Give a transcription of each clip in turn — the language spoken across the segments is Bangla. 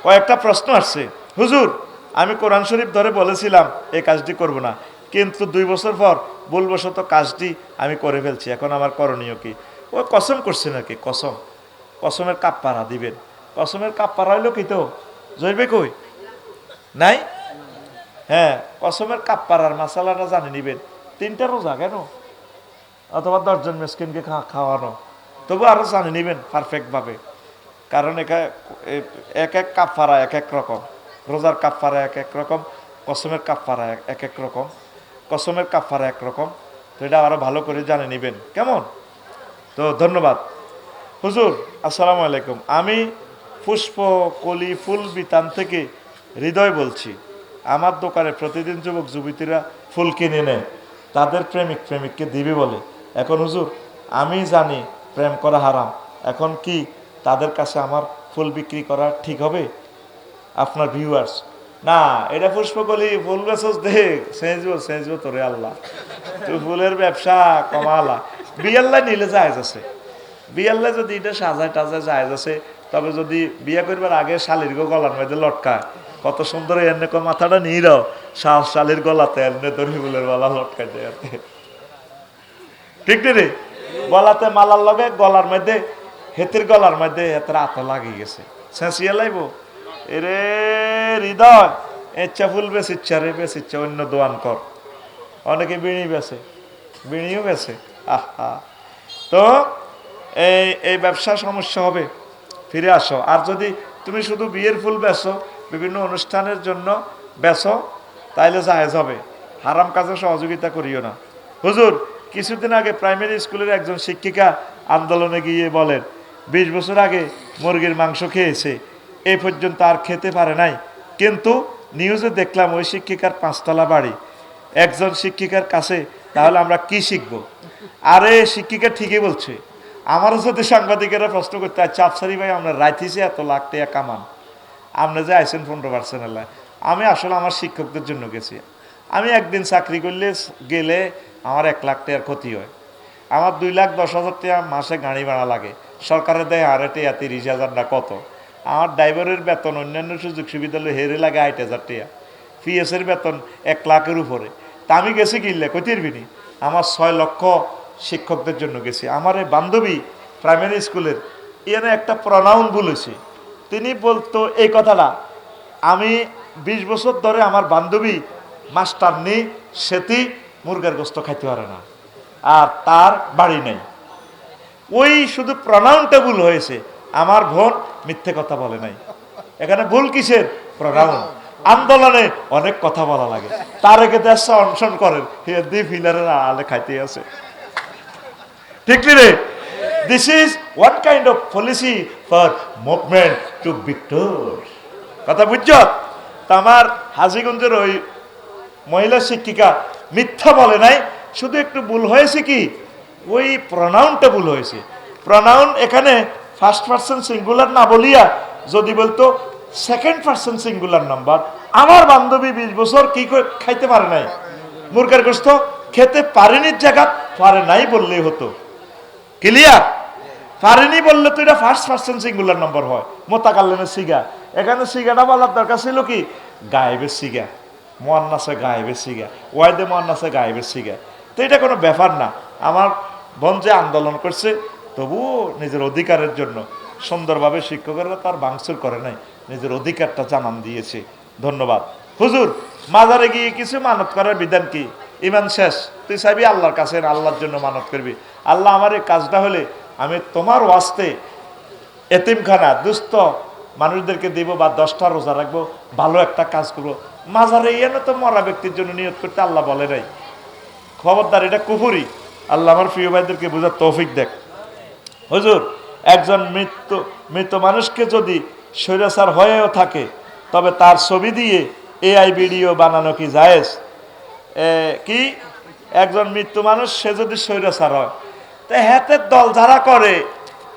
কয়েকটা প্রশ্ন আসছে। হুজুর, আমি কোরআন শরীফ ধরে বলেছিলাম এই কাজটি করব না, কিন্তু 2 বছর পর ভুলবশত কাজটি আমি করে ফেলছি, এখন আমার করণীয় কি? ও কসম করছে নাকি? কসমের কাপ্পারা দিবেন। কসমের কাপ্পারা হইলো কি? তো জৈবে কই নাই? হ্যাঁ, কসমের কাপ্পারার মাসালাটা জানি নিবেন। 3টা রোজা কেন, অথবা 10 জন মিসকিনকে খাওয়ানো, তবু আরো জানি নিবেন পারফেক্টভাবে। কারণ এক এক কাফারা এক এক রকম, রোজার কাফারা এক এক রকম, কসমের কাফারা এক এক রকম, কসমের কাফারা এক রকম। তো এটা আরো ভালো করে জানে নিবেন, কেমন? তো ধন্যবাদ। হুজুর আসসালামু আলাইকুম, আমি পুষ্প কলি ফুল বিতান থেকে হৃদয় বলছি। আমার দোকানে প্রতিদিন যুবক যুবতীরা ফুল কিনে নেয়, তাদের প্রেমিক প্রেমিককে দিবে বলে। এখন হুজুর, আমি জানি প্রেম করা হারাম, এখন কি তাদের কাছে আমার ফুল বিক্রি করা ঠিক হবে? আপনার ভিউয়ার্স, না এটা পুষ্পকলি ফুল বেচস দেখ, সেজবো তোরে আল্লাহ, তুই ফুলের ব্যবসা কমালা। বিয়াল্লা নিলে জায়েজ আছে, বিয়াল্লা যদি এটা সাজায় টাজায় জায়েজ আছে। তবে যদি বিয়ে করবার আগে শালির গলার মধ্যে লটকায়, কত সুন্দর এনে মাথাটা নিয়ে দাও, শালির গলাতে এনে দড়ি ফুলের মালা লটকাই দেয়, ঠিক রে? গলাতে মালার লগে গলার মধ্যে, হেতির গলার মধ্যে হেতের আত লাগিয়ে গেছে, শেষিয়ে লাইব। এরে হৃদয়, ইচ্ছা ফুল বেশ ইচ্ছা রে, বেশ ইচ্ছা অন্য দোয়ান কর। অনেকে বিড়ি বেছে, বিড়িও বেছে। আহা, তো এই ব্যবসা সমস্যা হবে, ফিরে আসো। আর যদি তুমি শুধু বিয়ের ফুল বেচো, বিভিন্ন অনুষ্ঠানের জন্য বেচো, তাইলে জায়েজ হবে, হারাম কাজে সহযোগিতা করিও না। হুজুর, কিছুদিন আগে প্রাইমারি স্কুলের একজন শিক্ষিকা আন্দোলনে গিয়ে বলেন 20 বছর আগে মুরগির মাংস খেয়েছে, এই পর্যন্ত আর খেতে পারে নাই, কিন্তু নিউজে দেখলাম ওই শিক্ষিকার 5তলা বাড়ি। একজন শিক্ষিকার কাছে তাহলে আমরা কি শিখবো? আরে শিক্ষিকা ঠিকই বলছে। আমারও যদি সাংবাদিকেরা প্রশ্ন করতে, আচ্ছা আফসারি ভাই, আমরা রাইতিছে এত লাখ টাকা কামান, আপনি যে আইসেন 15% এলাকায়। আমি আসলে আমার শিক্ষকদের জন্য গেছি। আমি একদিন চাকরি করলে গেলে আমার 1 লাখ টাকার ক্ষতি হয়, আমার 2,10,000 টাকা মাসে গাড়ি ভাড়া লাগে, সরকারের দেয় আরে টাকা 30,000 না কত, আমার ড্রাইভারের বেতন অন্যান্য সুযোগ সুবিধা হেরে লাগে 8,000 টাকা, পিএসের বেতন 1 লাখের উপরে। তা আমি গেছি কিনলে কইতিরবিনি, আমার 6 লক্ষ শিক্ষকদের জন্য গেছি। আমার এই বান্ধবী প্রাইমারি স্কুলের এনে একটা প্রনাউন বলেছে, তিনি বলতো এই কথাটা, আমি 20 বছর ধরে আমার বান্ধবী মাস্টার নেই, সেটি মুরগের গোস্ত খাইতে পারে না, আর তার বাড়ি নেই। ওই শুধু প্রনাউনটা ভুল হয়েছে, আমার বোন মিথ্যে কথা বলে নাই। এখানে ভুল কিসের? প্রনাউন। আন্দোলনে অনেক কথা বলা লাগে, তার আগে দেশটা অনশন করেন, দি ফিলারের আলে খাইতে আছে, ঠিক রে? This is what kind of policy for movement to Victor. কথা বুঝছ? আমার হাজীগঞ্জের ওই মহিলা শিক্ষিকা মিথ্যা বলে নাই, শুধু একটু ভুল হয়েছে কি, ওই প্রনাউনটা ভুল হয়েছে। প্রনাউন এখানে ফার্স্ট পারসন সিঙ্গুলার না বলিয়া যদি বলতো সেকেন্ড পারসন সিঙ্গুলার নাম্বার। আমার বান্ধবী 20 বছর কি খাইতে পারে নাই মুরগের গোস্ত, খেতে পারেনি জায়গা পারে নাই বললেই হতো, ক্লিয়ার? পারেনি বললে তো এটা ফার্স্ট পারসন সিঙ্গুলার নাম্বার হয়। মোতাকাল্লিমের সিগা, এখানে সিগাটা বলার দরকার ছিল কি গায়েবের সিগা, মুয়ান্নাসে গায়েবের সিগা, ওয়াইদে মুয়ান্নাসে গায়েবের সিগা। তো এটা কোনো ব্যাপার না। আমার বোন যে আন্দোলন করছে, তবুও নিজের অধিকারের জন্য সুন্দরভাবে শিক্ষকেরা তার ভাঙচুর করে নাই, নিজের অধিকারটা জানান দিয়েছে, ধন্যবাদ। হুজুর, মাজারে গিয়ে কিছু মানত করার বিধান কি? ইমান শেষ, তুই চাইবি আল্লাহর কাছে, আল্লাহর জন্য মানত করবি, আল্লাহ আমার এই কাজটা হলে আমি তোমার ওয়াস্তে এতিমখানা দুস্থ মানুষদেরকে দিব, বা 10টা রোজা রাখবো, ভালো একটা কাজ করবো। মাজারে ইয়ে তো মরা ব্যক্তির জন্য নিয়ত করতে আল্লাহ বলে নাই, খবরদার, এটা কুফরি। আল্লাহ আমার প্রিয় ভাইদেরকে বোঝার তৌফিক দেখ। হুজুর, একজন মৃত মানুষকে যদি স্বৈরাচার হয়েও থাকে, তবে তার ছবি দিয়ে এআই ভিডিও বানানো কি জায়েজ? কি একজন মৃত্যু মানুষ, সে যদি স্বৈরাচার হয়, তা হেতের দল যারা করে,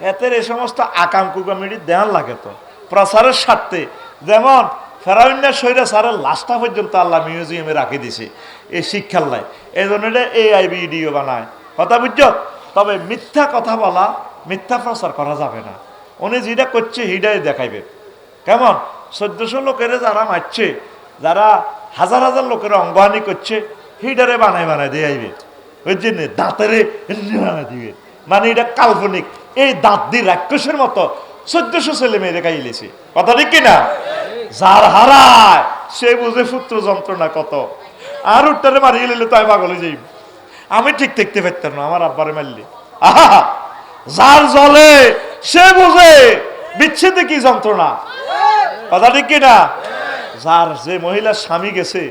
হেতের এই সমস্ত আকাম কুকামিটি দেওয়ার লাগে তো প্রচারের স্বার্থে। যেমন ফেরাউন্না স্বৈরাচারের লাশটা পর্যন্ত আল্লাহ মিউজিয়ামে রাখি দিছে এই শিক্ষার লাই, এই জন্য এটা এআই ভিডিও বানায়, কথা বুঝছ? তবে মিথ্যা কথা বলা, মিথ্যা প্রচার করা যাবে না। উনি যেটা করছে হিডাই দেখাইবে, কেমন 1400 লোকের যারা মারছে, যারা হাজার হাজার লোকের অঙ্গহানি করছে, হিডারে বানায় বানায় দিয়ে আইবে, ওই জন্য দাঁতেরে বানায় দিবে। মানে এটা কাল্পনিক, এই দাঁত দিয়ে রাক্ষসের মতো 1400 ছেলে মেয়েরে খাইলেছে। কথা ঠিক কিনা? যার হারায় সে বুঝে পুত্র যন্ত্রণা কত। আর উত্তরে মারিয়ে নিলে তো আমি পাগলে যাই। আমি ঠিক দেখতে পারতাম না আমার আব্বারে মারলে। আহা, যার জলে সে বুঝে বিচ্ছেদে কি যন্ত্রণা। কথা ঠিক কিনা? যার যে মহিলার স্বামী গেছে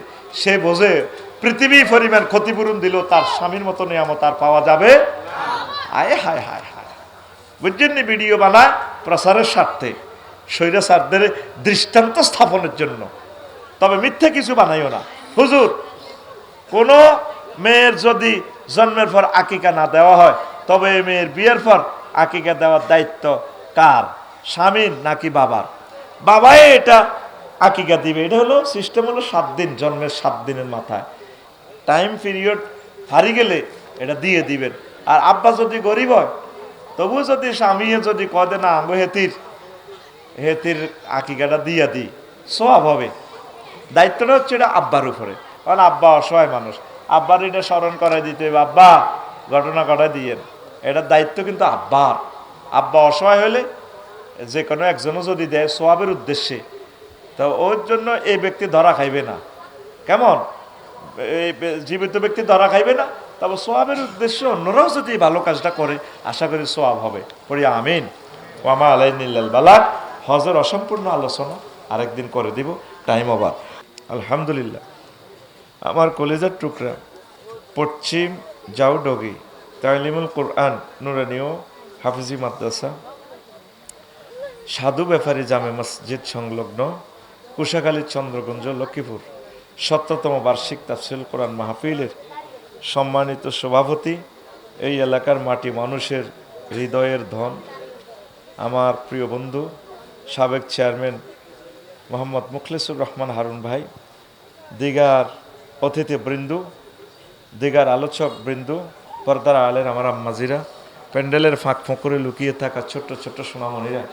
সে বোঝে পৃথিবী পরিমাণ ক্ষতিপূরণ দিল তার স্বামীর মতো নিয়ামত আর পাওয়া যাবে। আয় হায় হায় হায়, বুঝছেন? ভিডিও বানায় প্রচারের স্বার্থে, স্বৈরাচারদের দৃষ্টান্ত স্থাপনের জন্য। তবে মিথ্যে কিছু বানাইও না। হুজুর, কোন মেয়ের যদি জন্মের পর আকিকা না দেওয়া হয়, তবে এই মেয়ের বিয়ের পর আকিকা দেওয়ার দায়িত্ব কার? স্বামীর নাকি বাবার? বাবাই এটা আকিকা দিবে। এটা হলো সিস্টেম, হলো 7 দিন, জন্মের 7 দিনের মাথায় টাইম পিরিয়ড হারিয়ে গেলে এটা দিয়ে দিবেন। আর আব্বা যদি গরিব হয়, তবু যদি স্বামী যদি কদে না আঙ্গ হেতির আকিকাটা দিয়ে দিই, সওয়াব হবে। দায়িত্বটা হচ্ছে এটা আব্বার উপরে, কারণ আব্বা অসহায় মানুষ। আব্বার এটা স্মরণ করাই দিতে হবে, আব্বা ঘটনা ঘটাই দিয়েন, এটার দায়িত্ব কিন্তু আব্বার। আব্বা অসহায় হলে যে কোনো একজনও যদি দেয় সওয়াবের উদ্দেশ্যে, তো ওর জন্য এই ব্যক্তি ধরা খাইবে না। কেমন? এই জীবিত ব্যক্তি ধরা খাইবে না, তবে সওয়াবের উদ্দেশ্যে অন্যরাও যদি ভালো কাজটা করে, আশা করি সওয়াব হবে। পড়ি আমিন। ওয়ামা আলাইনিল বালাগ। হজের অসম্পূর্ণ আলোচনা আরেকদিন করে দিব, টাইম ওভার। আলহামদুলিল্লাহ, আমার কলেজের টুকরা পশ্চিম জাউডগি তালিমুল কোরআন নুরানিও হাফিজি মাদ্রাসা, সাধু ব্যাপারী জামে মসজিদ সংলগ্ন, কুশাখালী, চন্দ্রগঞ্জ, লক্ষ্মীপুর 17তম বার্ষিক তাফসীল কোরআন মাহফিলের সম্মানিত সভাপতি, এই এলাকার মাটি মানুষের হৃদয়ের ধন, আমার প্রিয় বন্ধু সাবেক চেয়ারম্যান মোহাম্মদ মুখলেসুর রহমান হারুন ভাই, দিগার অতিথিবৃন্দ, দিগার আলোচক বৃন্দ, পর্দার আলের আমার আম্মাজিরা, প্যান্ডেলের ফাঁক ফোঁকরে লুকিয়ে থাকা ছোট্ট ছোট্ট সোনামণিরা,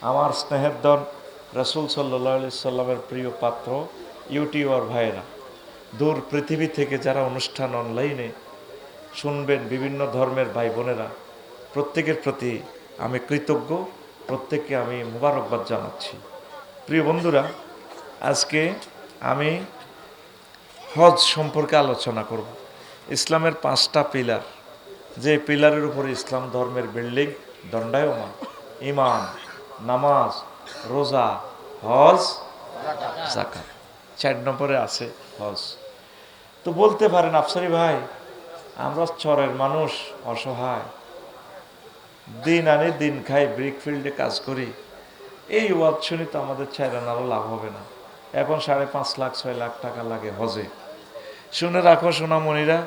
আমার স্নেহের দন রাসূল সাল্লাল্লাহু আলাইহি সাল্লামের প্রিয় পাত্র ইউটিউবার ভাইয়েরা, দূর পৃথিবী থেকে যারা অনুষ্ঠান অনলাইনে শুনবেন, বিভিন্ন ধর্মের ভাই বোনেরা, প্রত্যেকের প্রতি আমি কৃতজ্ঞ, প্রত্যেককে আমি মুবারকবাদ জানাচ্ছি। প্রিয় বন্ধুরা, আজকে আমি হজ সম্পর্কে আলোচনা করব। ইসলামের 5টা পিলার, যে পিলারের উপরে ইসলাম ধর্মের বিল্ডিং দণ্ডায়মান: ঈমান, নামাজ, রোজা, হজ, যাকাত। 4 নম্বরে আছে হজ। তো বলতে পারেন, আফসারি ভাই, আমরা চরের মানুষ, অসহায়, দিন আনি দিন খাই, ব্রিক ফিল্ডে কাজ করি, এই ওয়াজ শুনি তো আমাদের চাইরানারও লাভ হবে না। এখন 5.5 লাখ 6 লাখ টাকা লাগে হজে। শুনে রাখো সোনামণিরা,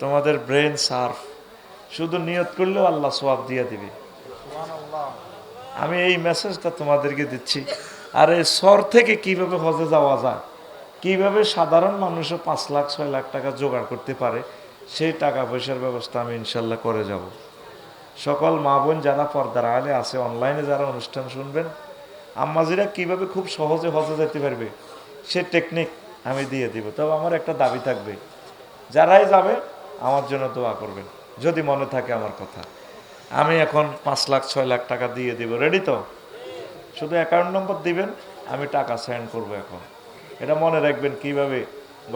তোমাদের ব্রেন সার্ফ, শুধু নিয়ত করলেও আল্লাহ সওয়াব দিয়ে দিবে। আমি এই মেসেজটা তোমাদেরকে দিচ্ছি। আর এই সর থেকে কিভাবে হজে যাওয়া যায়, কিভাবে সাধারণ মানুষও 5 লাখ 6 লাখ টাকা জোগাড় করতে পারে, সেই টাকা পয়সার ব্যবস্থা আমি ইনশাল্লাহ করে যাব। সকল মা বোন যারা পর্দার আলে আছে, অনলাইনে যারা অনুষ্ঠান শুনবেন, আম্মাজিরা কিভাবে খুব সহজে হজে যেতে পারবে, সে টেকনিক আমি দিয়ে দিব। তবে আমার একটা দাবি থাকবে, যারাই যাবে আমার জন্য দোয়া করবেন, যদি মনে থাকে আমার কথা। আমি এখন 5 লাখ 6 লাখ টাকা দিয়ে দিব, রেডি তো? শুধু অ্যাকাউন্ট নম্বর দিবেন, আমি টাকা সেন্ড করব। এখন এটা মনে রাখবেন কিভাবে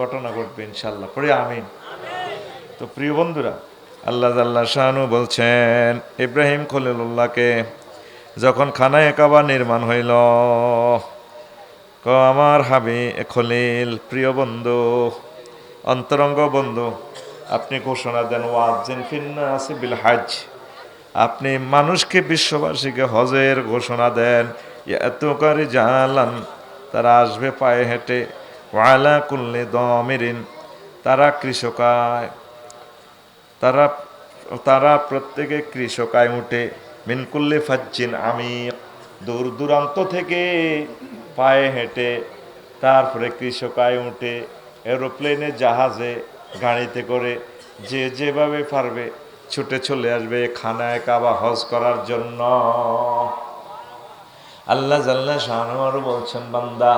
ঘটনা ঘটবে ইনশাল্লাহ। পড়ে আমিন। তো প্রিয় বন্ধুরা, আল্লাহ জাল্লা শানু বলছেন, ইব্রাহিম খলিলুল্লাহকে যখন খানায়ে কাবা নির্মাণ হইল, আমার হাবি খলিল, প্রিয় বন্ধু, অন্তরঙ্গ বন্ধু, আপনি ঘোষণা দেন, ওয়াজ্জিন ফিন্নাসি বিল হজ, আপনি মানুষকে, বিশ্ববাসীকে হজের ঘোষণা দেন। ইয়াতুকারি জালান, তারা আসবে পায়ে হেঁটে, ওয়ালা কুল্লি দামিরিন, তারা কৃষকায়, তারা প্রত্যেকে কৃষকায় উঠে, মিনকুল্লি ফাজ্জিন আমিক, দূর দূরান্ত থেকে পায়ে হেঁটে, তারপরে কৃষকায় উঠে, এরোপ্লেনে, জাহাজে, গাড়িতে করে, যে যেভাবে পারবে ছুটে চলে আসবে খানায়ে কাবা হজ করার জন্য। আল্লাহ জাল্লা শানহু বলছেন, বান্দা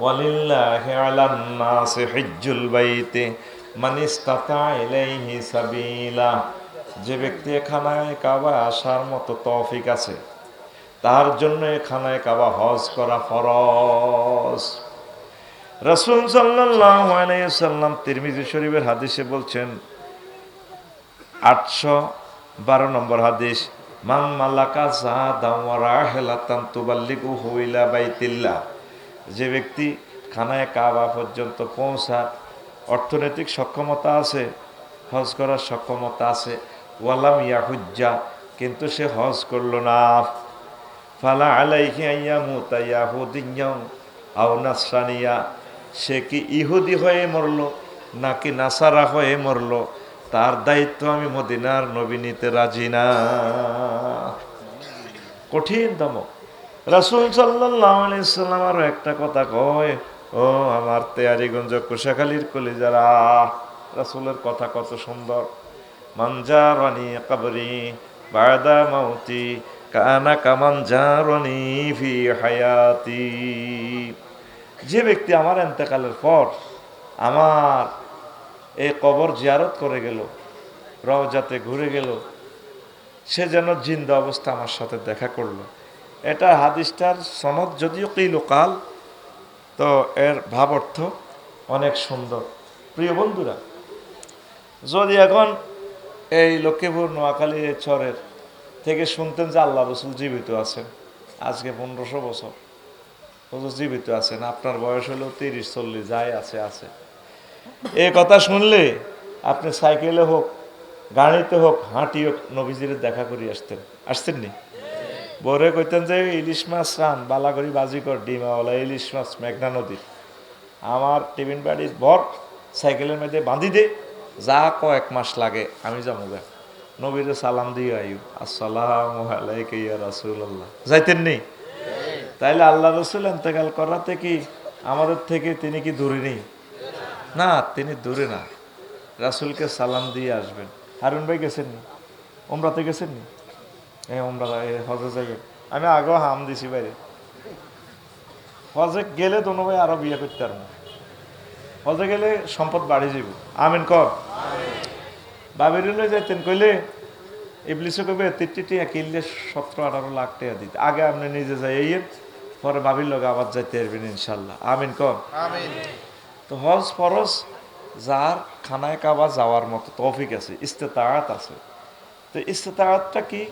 ওয়ালিল্লাহি আলান নাসি হিজ্জুল বাইতি মান ইসতাতা ইলাইহি সাবিলা। যে ব্যক্তি খানায় কাবা আসার মতো তৌফিক আছে তার জন্য খানায় কাবা হজ করা ফরজ। রাসূল সাল্লাল্লাহু আলাইহি ওয়াসাল্লাম তিরমিজি শরীফের হাদিসে বলছেন, 812 নম্বর হাদিস, মান মালাকা যাদান ওয়া রাহিলাতান তুবাল্লিগুহু ইলা বাইতিল্লাহ। যে ব্যক্তি খানায় কাবা পর্যন্ত পৌঁছার অর্থনৈতিক সক্ষমতা আছে, হজ করার সক্ষমতা আছে, ওয়ালাম ইয়াহুজ্জা, কিন্তু সে হজ করল না, ফালা আলাইহি আইয়ামুতা ইয়াহুদিয়্যান আও নাসরানিয়া, সে কি ইহুদি হয়ে মরল নাকি নাসারা হয়ে মরল, তার দায়িত্ব আমি মদিনার নবী নিতে রাজি না। কঠিন দমক। রাসূল সাল্লাল্লাহু আলাইহি সাল্লাম আরো একটা কথা কয়, ও আমার তেয়ারিগঞ্জ কোষাখালীর কলিজারা, রাসূলের কথা কত সুন্দর। মান জারানি কবরি বাদা মাউতি কানা কামান জারানি ফি হায়াতি। যে ব্যক্তি আমার ইন্তেকালের পর আমার এই কবর জিয়ারত করে গেল, রওজাতে ঘুরে গেল, সে যেন জিন্দা অবস্থা আমার সাথে দেখা করলো। এটা হাদিসটার সনদ যদিও কিলোকাল, তো এর ভাব অর্থ অনেক সুন্দর। প্রিয় বন্ধুরা, যদি এখন এই লক্ষ্মীপুর নোয়াখালী চরের থেকে শুনতেন যে আল্লাহ রসুল জীবিত আছেন, আজকে 1500 বছর হুজুর জীবিত আছেন, আপনার বয়স হলেও 30-40 যাই আছে, এই কথা শুনলে আপনি সাইকেলে হোক, গাড়িতে হোক, হাঁটি হোক, নবীজিরে দেখা করে আসতেন নি? বরে কইতেন যে ইলিশ মাছ রান বালাগড়ি বাজিকর ডিমাওয়ালা ইলিশ মাছ মেঘনা নদীর, আমার টিফিন বাড়ি ভর সাইকেলের মধ্যে বাঁধি দে, যা কয়েক মাস লাগে আমি যাবো গা, নবীরে সালাম দিয়ে আইউ, আসসালামু আলাইকা ইয়া রাসূলুল্লাহ, যাইতেন নি? তাইলে আল্লাহ রসুল ইন্তেকাল করাতে কি আমাদের থেকে তিনি কি দূরে নেই? না, তিনি দূরে না, রাসূলকে সালাম দিয়ে আসবেন। হারুন ভাই গেছেন নি? ওমরাতে গেছেন নি? ওমরা হজে যাবেন, আমি আগেও হাম দিছি বাইরে, হজে গেলে দোনো ভাই আরো বিয়ে করতে পারবো, হজে গেলে সম্পদ বাড়ি যাব। আমিন কর। বাবির যাইতেন কইলে ইবলিসে কবে 33 কিনলে 17-18 লাখ টাকা দিতে, আগে আপনি নিজে যাইয়েন, পরে বাবির লোক আবার যাইতে পারবেন ইনশাল্লাহ। আমিন কর। তো হজ ফরজ, যার খানায় কাবা যাওয়ার মতো তৌফিক আছে, ইস্তেতাআত আছে। তো ইস্তেতাআতটা কি?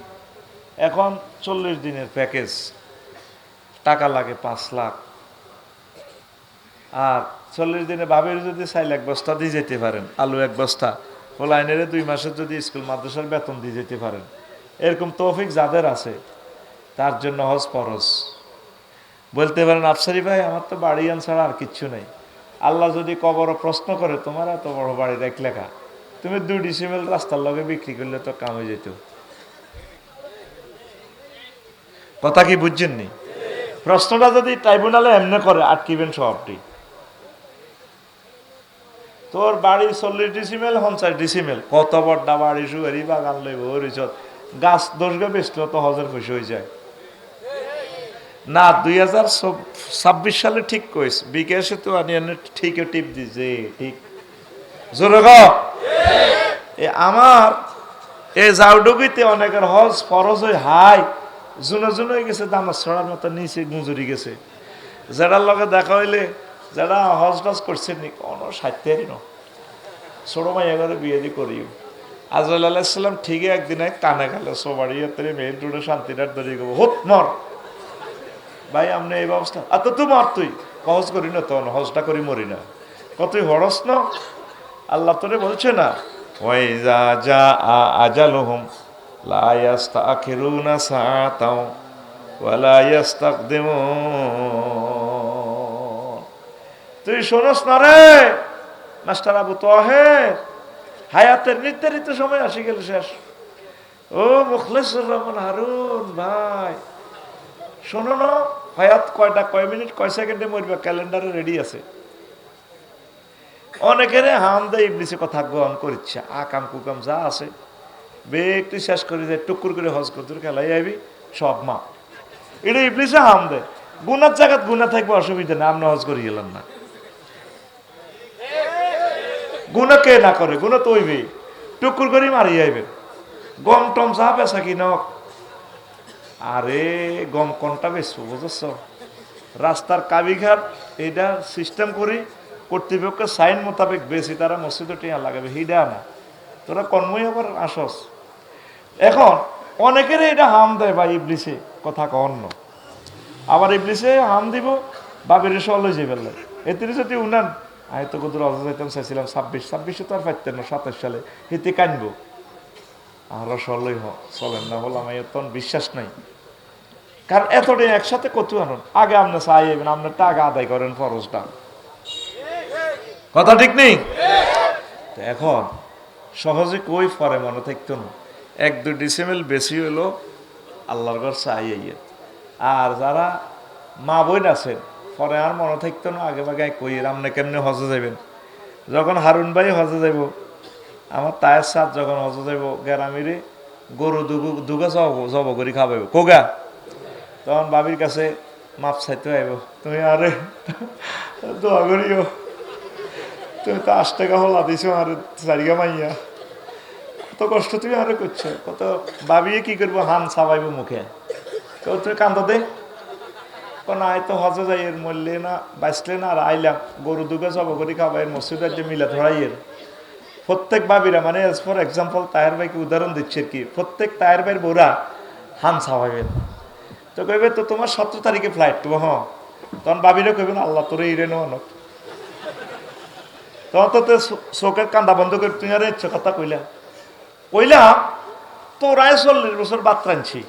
এখন 40 দিনের প্যাকেজ, টাকা লাগে 5 লাখ, আর 40 দিনে বাবির যদি 4 লাখ বস্তা দিয়ে যেতে পারেন, আলু 1 বস্তা, হোলাইনের 2 মাসের যদি স্কুল মাদ্রাসার বেতন দিয়ে যেতে পারেন, এরকম তৌফিক যাদের আছে তার জন্য হজ ফরজ। বলতে পারেন আফসারি ভাই আমার তো বাড়ি ছাড়া আর কিচ্ছু নেই, আল্লাহ যদি কবর প্রশ্ন করে তোমার এত বড় বাড়ি এক লেখা, তুমি 2 ডিসিমেল রাস্তার লগে বিক্রি করলে তো কাম হয়ে যেত। কথা কি বুঝছেননি? প্রশ্নটা যদি ট্রাইব্যুনালে এমনি করে আটকিবেন সবটি। তোর বাড়ি 40 ডিসিমেল 50 ডিসিমেল, কত বড়টা বাড়ি, সুয়ারি বাগান লইব, হরিচত গাছ 10 গা বেচলেও তো হজের খুশি হয়ে যায় না। 2026 সালে ঠিক কইস, বিকাশে তো ঠিক টিপ দিছে, ঠিক জোরে গো। আমার এই জাউডুবিতে অনেকের হজ ফরজ হয়ে হাই জুনে হয়ে গেছে, দামাজ ছড়ার মতো নিচে গুঁজুরি গেছে। যারার লগে দেখা হইলে, যারা হজ টজ করছেন নি, কোনো সাহিত্যেরই ন ছোট মাইয়া করে বিয়ে দি করিও। আজরাইল আলাইহিস সালাম ঠিকই একদিন কানে গেলে সোবাড়িয়ে মেইন রোডে শান্তিনাথ ধরে গেবো, হুত মর ভাই আপনি এই ব্যবস্থা, আর তো মর, তুই হজ করি না, তখন হজটা করি মরি না, কতই হরস না। আল্লাহ তোরে বলছে না, ওয়াইজা জা আজালুহুম লা ইস্তাখিরুনা সাআতাও ওয়া লা ইস্তাকদিমুন। তুই শোনস না রে মাস্টার আবু তাহের, হায়াতের নির্ধারিত সময় আসি গেল শেষ। ও মুখলেসুর রহমান হারুন ভাই, শোনো না, হায়াত কয়টা, কয় মিনিট, কয় সেকেন্ডে মরবে, ক্যালেন্ডারে রেডি আছে। অনেকের হাম দেয় ইবলিসে কথা গ্রহণ করিচ্ছে, আকাম কুকাম যা আছে ব্যক্তি শেষ করে যায়, টুকুর করে হজ করতে খেলাই আইবি সব মা। এটা ইবলিসে হাম দেয়। গুনার জায়গাত গুনা থাকবে, অসুবিধা নেই, আপনি হজ করে গেলেন না। গুনা কে না করে? গুনা তো হইবেই, টুকুর করে মারি আইবেন। গম টম যা বেচা কিন, আরে গম কোনটা বেচবো বুঝছ? রাস্তার কাবিঘাট এটা সিস্টেম করি, কর্তৃপক্ষের সাইন মোতাবেক বেশি তারা মসজিদে টিয়া লাগাবে, হিডা না তোরা কর্মই আবার আসস। এখন অনেকের এটা হাম দেয় বা ইবলিসে কথা অন্য, আবার ইবলিসে হাম দিব বাবির সলই যে বেললে এতে যদি উনান। আমি তো কত রজা যাইতাম চাইছিলাম 26 তো আর পাইতেন না, 27 সালে হিতে কানবো আরো সলই চলেন না বললাম, এই তখন বিশ্বাস নাই। কারণ এতটাই একসাথে কত আনুন, আগে আপনি চাইবেন, আপনার টাকা আদায় করেন ফরজটা, কথা ঠিক নেই? এখন সহজে কই পরে মনে থাকতো না, 1-2 ডিসিমেল বেশি হইলো আল্লাহর ঘর চাই। আর যারা মা বোন আছেন পরে আর মনে থাকতো না, আগে ভাগে কই আপনি কেমনে হজে যাবেন। যখন হারুন ভাই হজে যাইব, আমার তায়ের সাথ যখন হজে যাইব, গ্রামেরই গরু দুগা জব করি খাওয়াইব কোগা, তখন বাবির কাছে মাপ চাইতে আইব, তুমি আরে দোয়া করিও, তুমি তো 8 টাকা হলা দিছো আর 4 মাইয়া, কত কষ্ট তুমি আরে করছো, কত ভাবিয়ে কি করবো, হান ছাবাইব মুখে, তো তুমি কান্দ দে না, তো হজে যাই এর মরলে না বাঁচলে না, আর আইলাম গরু দুগে জব করি খাবাই মসজিদের যে মিলা ধরাইয়ের। প্রত্যেক ভাবিরা মানে ফর এক্সাম্পল তায়ের ভাইকে উদাহরণ দিচ্ছে কি, প্রত্যেক তায়ের ভাইয়ের বউরা হান ছাবাইবেন, তো কইবে তো তোমার 17 তারিখে ফ্লাইট তো, হ্যাঁ তখন ভাবিরা কইবেন আল্লাহ তোরে ইরে নেওয়ানো, তখন তো চোখের কান্দা বন্ধ করে তুই আর ইচ্ছে কথা কইলা তোরাই 40 বছর বাদ রানছি,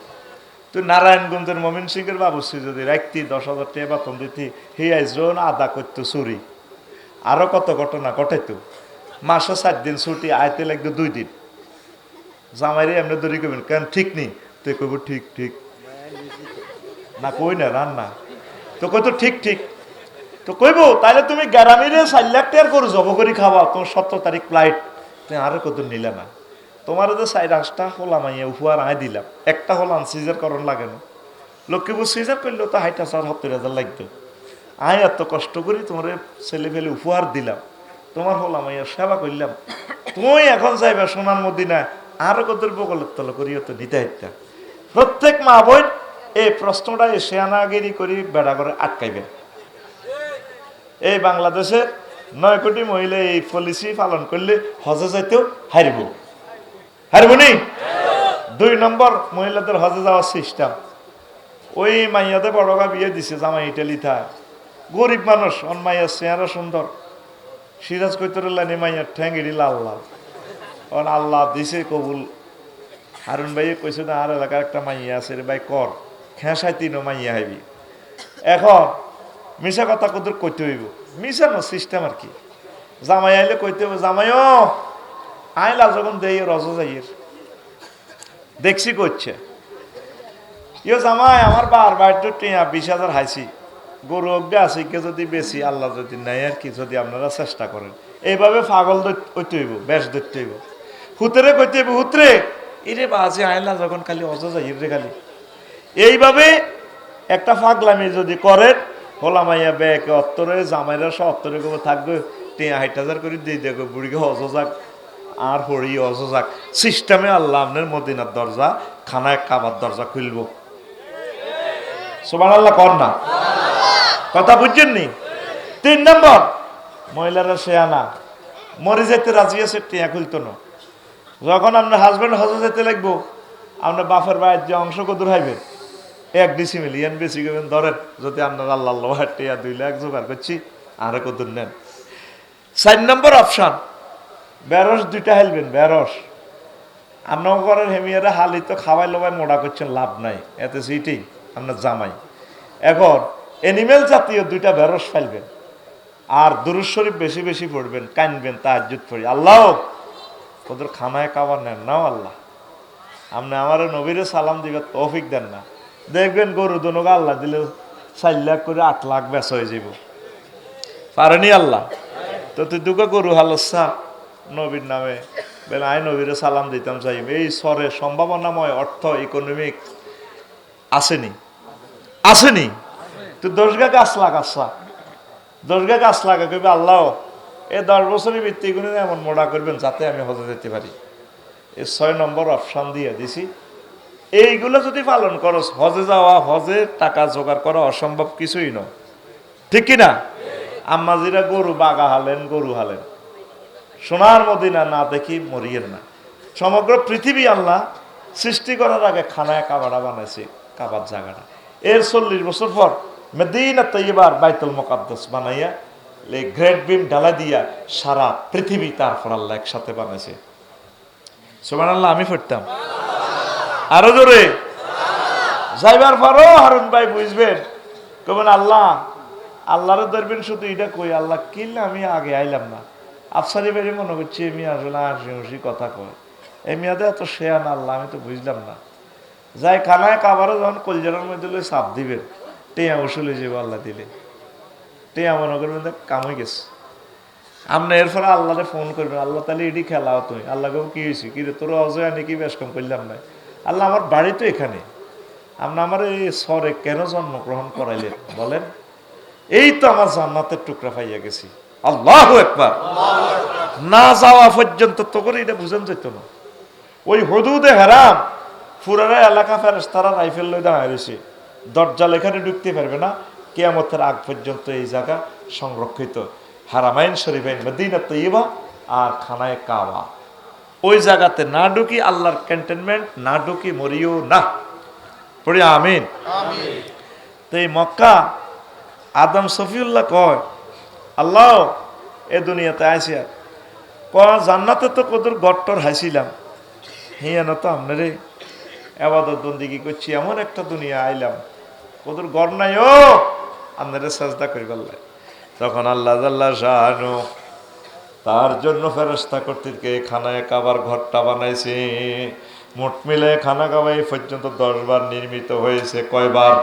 তুই নারায়ণগঞ্জের মমিন সিংয়ের বাবুসি যদি রাখতি 10,000 টাকা বেতন দিতি, হি আইজন আদা করতো চুরি, আরো কত ঘটনা ঘটাইতো, মাসে 4 দিন ছুটি, আইতে লাগতো 2 দিন, জামাইরে এমনি দড়ি কইবেন কেন ঠিক নেই, তুই কইব ঠিক ঠিক না, কই না রান্না তো কই তো ঠিক ঠিক, তো কইব তাইলে তুমি গ্যারামিরে 4 লাখ টাকার করে জব করি খাওয়া, তোমার 17 তারিখ ফ্লাইট, তুমি আরো কত নিলে না, তোমার যে 4-5টা হলাম আইয়া উপহার আয় দিলাম, একটা হলাম সিজার করণ লাগে না, লক্ষ্মীপুর সিজার করলেও তো 60,000-70,000 লাগতো, আয় এত কষ্ট করি তোমার ছেলে ফেলে উপহার দিলাম, তোমার হলাম আইয়া সেবা করলাম, তুমি এখন যাইবা সোনার মদিনা, আরো কত বগলের তল করিও তো নিতে হাইতা। প্রত্যেক মা বোন এই প্রশ্নটা শেয়ানাগিরি করি বেড়া করে আটকাইবেন। এই বাংলাদেশের 9 কোটি মহিলা এই পলিসি পালন করলে হজে যাইতেও হারিব নি। 2 নম্বর মহিলাদের হজে যাওয়ার সিস্টেম, ওই মাইয়াতে বড়গা বিয়ে দিছে জামাই ইটালিথা, গরিব মানুষ, অন মাইয়ার চেহারা সুন্দর, সিরাজ কৈতরুল্লানি মাইয়ার ঠ্যাং এড়ি লাল লাল, অন আল্লাহ দিছে কবুল। হারুন ভাইয়ে কইছে না আর এলাকার একটা মাইয়া আছে রে ভাই কর, খেসাই 3 মাইয়া হাইবি। এখন মিশা কথা কত কইতে হইব, মিশা না সিস্টেম আর কি, জামাই আইলে কইতে হইব জামাইও আইলা যখন দেই রজ যাইয়ের দেখছি করছে, ইয়ে জামাই আমার বাড়িতে 20,000 হাইছি, গরু অজ্ঞা আছে কে যদি বেশি আল্লাহ যদি নাই আর কি, যদি আপনারা চেষ্টা করেন, এইভাবে পাগল কইতে হইব, বেশ ধরতে হইব, হুতরে কইতে হইব হুতরে এরে বাজে আইলা যখন খালি অজ যাইয়ের রে খালি, এইভাবে একটা ফাগলামি যদি করেন, হোলামাইয়া ব্যাকে অত্তরে জামাইরা 70 করে থাকবে, 60,000 করে দিয়ে দেখো বুড়িকে অজ যাক আর হরি অজ যাক, সিস্টেমে আল্লাহ আপনার মদিনার দরজা খানায় কাবার দরজা খুলব। সুবহানাল্লাহ কর না, কথা বুঝছেন নি? 3 নম্বর মহিলারা শেয়ানা, মরে যেতে রাজি আছে, টিয়া খুলতো না। যখন আপনার হাজব্যান্ড হজে যেতে লাগবো, আপনার বাপের বাইর যে অংশ কদুর হাইবেন 1 ডিসিমিল ইয়ান বেশি করবেন, ধরেন যদি আপনার আল্লাহ টিয়া 2 লাখ জোগাড় করছি আরো কদুর নেন। 4 নম্বর অপশন, বেরস 2টা হেলবেন, বেরস আপনার ঘরের হেমিয়ারা হালি তো খাওয়াই লোবাই মোড়া করছেন, লাভ নাই, এতে সিটি আপনার জামাই। এখন এনিমেল জাতীয় 2টা বেরস ফেলবেন, আর দুরূদ শরীফ বেশি বেশি পড়বেন, কানবেন, তাহাজ্জুদ পড়ি, আল্লাহ ওদের খানায় খাবার নেন নাও আল্লাহ, আপনি আমার নবীরে সালাম দিবেন তৌফিক দেন না, দেখবেন গরু দনোগা আল্লাহ দিলে 4 লাখ করে 8 লাখ বেচা হয়ে যাব, পারেনি আল্লাহ? তো তুই দুটো গরু হালসা নবীর নামে বেলা আই নবীরে সালাম দিতাম চাইব, এই সরে সম্ভাবনাময় অর্থ ইকোনমিক আসেনি, আসেনি? তো 10 গাছ লাগাচ্ছা, 10 গাছ লাগা কইবে আল্লাহ এই 10 বছরের ভিত্তি গুলো এমন মোড়া করবেন যাতে আমি হজে যেতে পারি। এই 6 নম্বর অপশন দিয়ে দিছি। এইগুলো যদি পালন করো, হজে যাওয়া, হজের টাকা জোগাড় করা অসম্ভব কিছুই নয়, ঠিক কিনা? আম্মাজিরা গরু বাগা হালেন, গরু হালেন, সোনার মদিনা না দেখি মরিয়েন না। সমগ্র পৃথিবী আল্লাহ সৃষ্টি করার আগে খানায় কাবাটা বানাইছে, কাবার জায়গাটা। এর 40 বছর পর মদিনা তৈয়বার বাইতুল মুকাদ্দাস বানাইয়া গ্রেট বিম ঢালা দিয়া সারা পৃথিবী তারপর আল্লাহ একসাথে বানাইছে। সুবহানাল্লাহ। আমি পড়তাম আরো জোরে। যাইবার পরও হারুন ভাই বুঝবেন, কবেন আল্লাহ আল্লাহরে ধরবেন শুধু এটা কই আল্লাহ কিনলে আমি আগে আইলাম না। আফসারি বাড়ি মনে করছি এমি আসলে হাসি কথা কয়, এমিয়াতে এত শেয়ান আল্লাহ আমি তো বুঝলাম না। যাই খানায় কাবারও যখন কলজারের মধ্যে চাপ দিবেন, টেয়া উসুলে যাবো আল্লাহ দিলে, টেয়া মনে করবেন কামই গেছে। আপনি এরপরে আল্লাহরে ফোন করবেন, আল্লাহ তাহলে এটি খেলাও তুমি। আল্লাহকে কি হয়েছে, কি রে তোর অজয় আনি কি বেশ কম করলাম না। আল্লাহ আমার বাড়ি তো এখানে, আপনি আমার এই স্বরে কেন জন্মগ্রহণ করাইলেন বলেন? এই তো আমার জান্নাতের টুকরা পাইয়া গেছি। আল্লাহু আকবার। না যাওয়া পর্যন্ত তো করে এটা বুঝান যেত না। ওই হুদুদে হারাম পুরারা এলাকা ফেরেশতারা রাইফেল লই দাঁড়ায় রয়েছে, দরজাল এখানে ঢুকতে পারবে না। কিয়ামতের আগ পর্যন্ত এই জায়গা সংরক্ষিত। হারামাইন শরীফাইন মদিনা তৈয়বা আর খানায় কাবা, ওই জায়গাতে না ঢুকি, আল্লাহর ক্যান্টনমেন্ট না ঢুকি মরিও না। পড়ি আমিন। তো এই মক্কা আদম সফিউল্লাহ কয় আল্লাহ এ দুনিয়াতে আইসিয়া কয় জান্নাতে তো কদর গট্টর হাসিলাম, হিয়া না তো আপনারে আবাদত বন্দিগি করছি, এমন একটা দুনিয়া আইলাম কদর গড় নাই, ও আপনারে সাজদা করি বললেন। তখন আল্লাহ জাল্লাহ শানু তার জন্য ফেরেশতা কর্তৃক খানায় কাবার ঘরটা বানাইছে। মোট মিলে খানা কাবা এই পর্যন্ত 10 বার নির্মিত হয়েছে। কয়বার?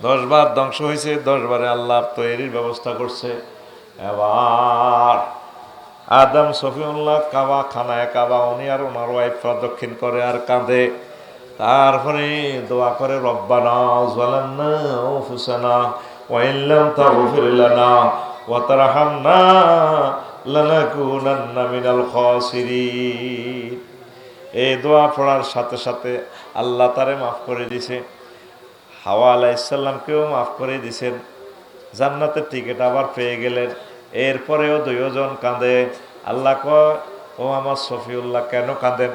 10 বার ধ্বংস হয়েছে, 10 বারে আল্লাহ তৈরির ব্যবস্থা করছে। এবার আদম সফিউল্লাহ কাবা, খানায় কাবা, উনি আর ওনার ওয়াইফরা দক্ষিণ করে আর কাঁদে। তারপরে দোয়া করে রব্বানা যালামনা আনফুসানা ওয়া ইল্লাম তাগফির লানা ওয়া তারহামনা লানাকুনান্না মিনাল খাসিরিন। এই দোয়া পড়ার সাথে সাথে আল্লাহ তারে মাফ করে দিছে। হাওয়া আলাইহিস সালামকেও মাফ করে দিছেন, জান্নাতের টিকিট আবার পেয়ে গেলেন। এরপরেও 2 জন কাঁদে। আল্লাহ কয় ও আমার সফিউল্লাহ কেন কাঁদেন?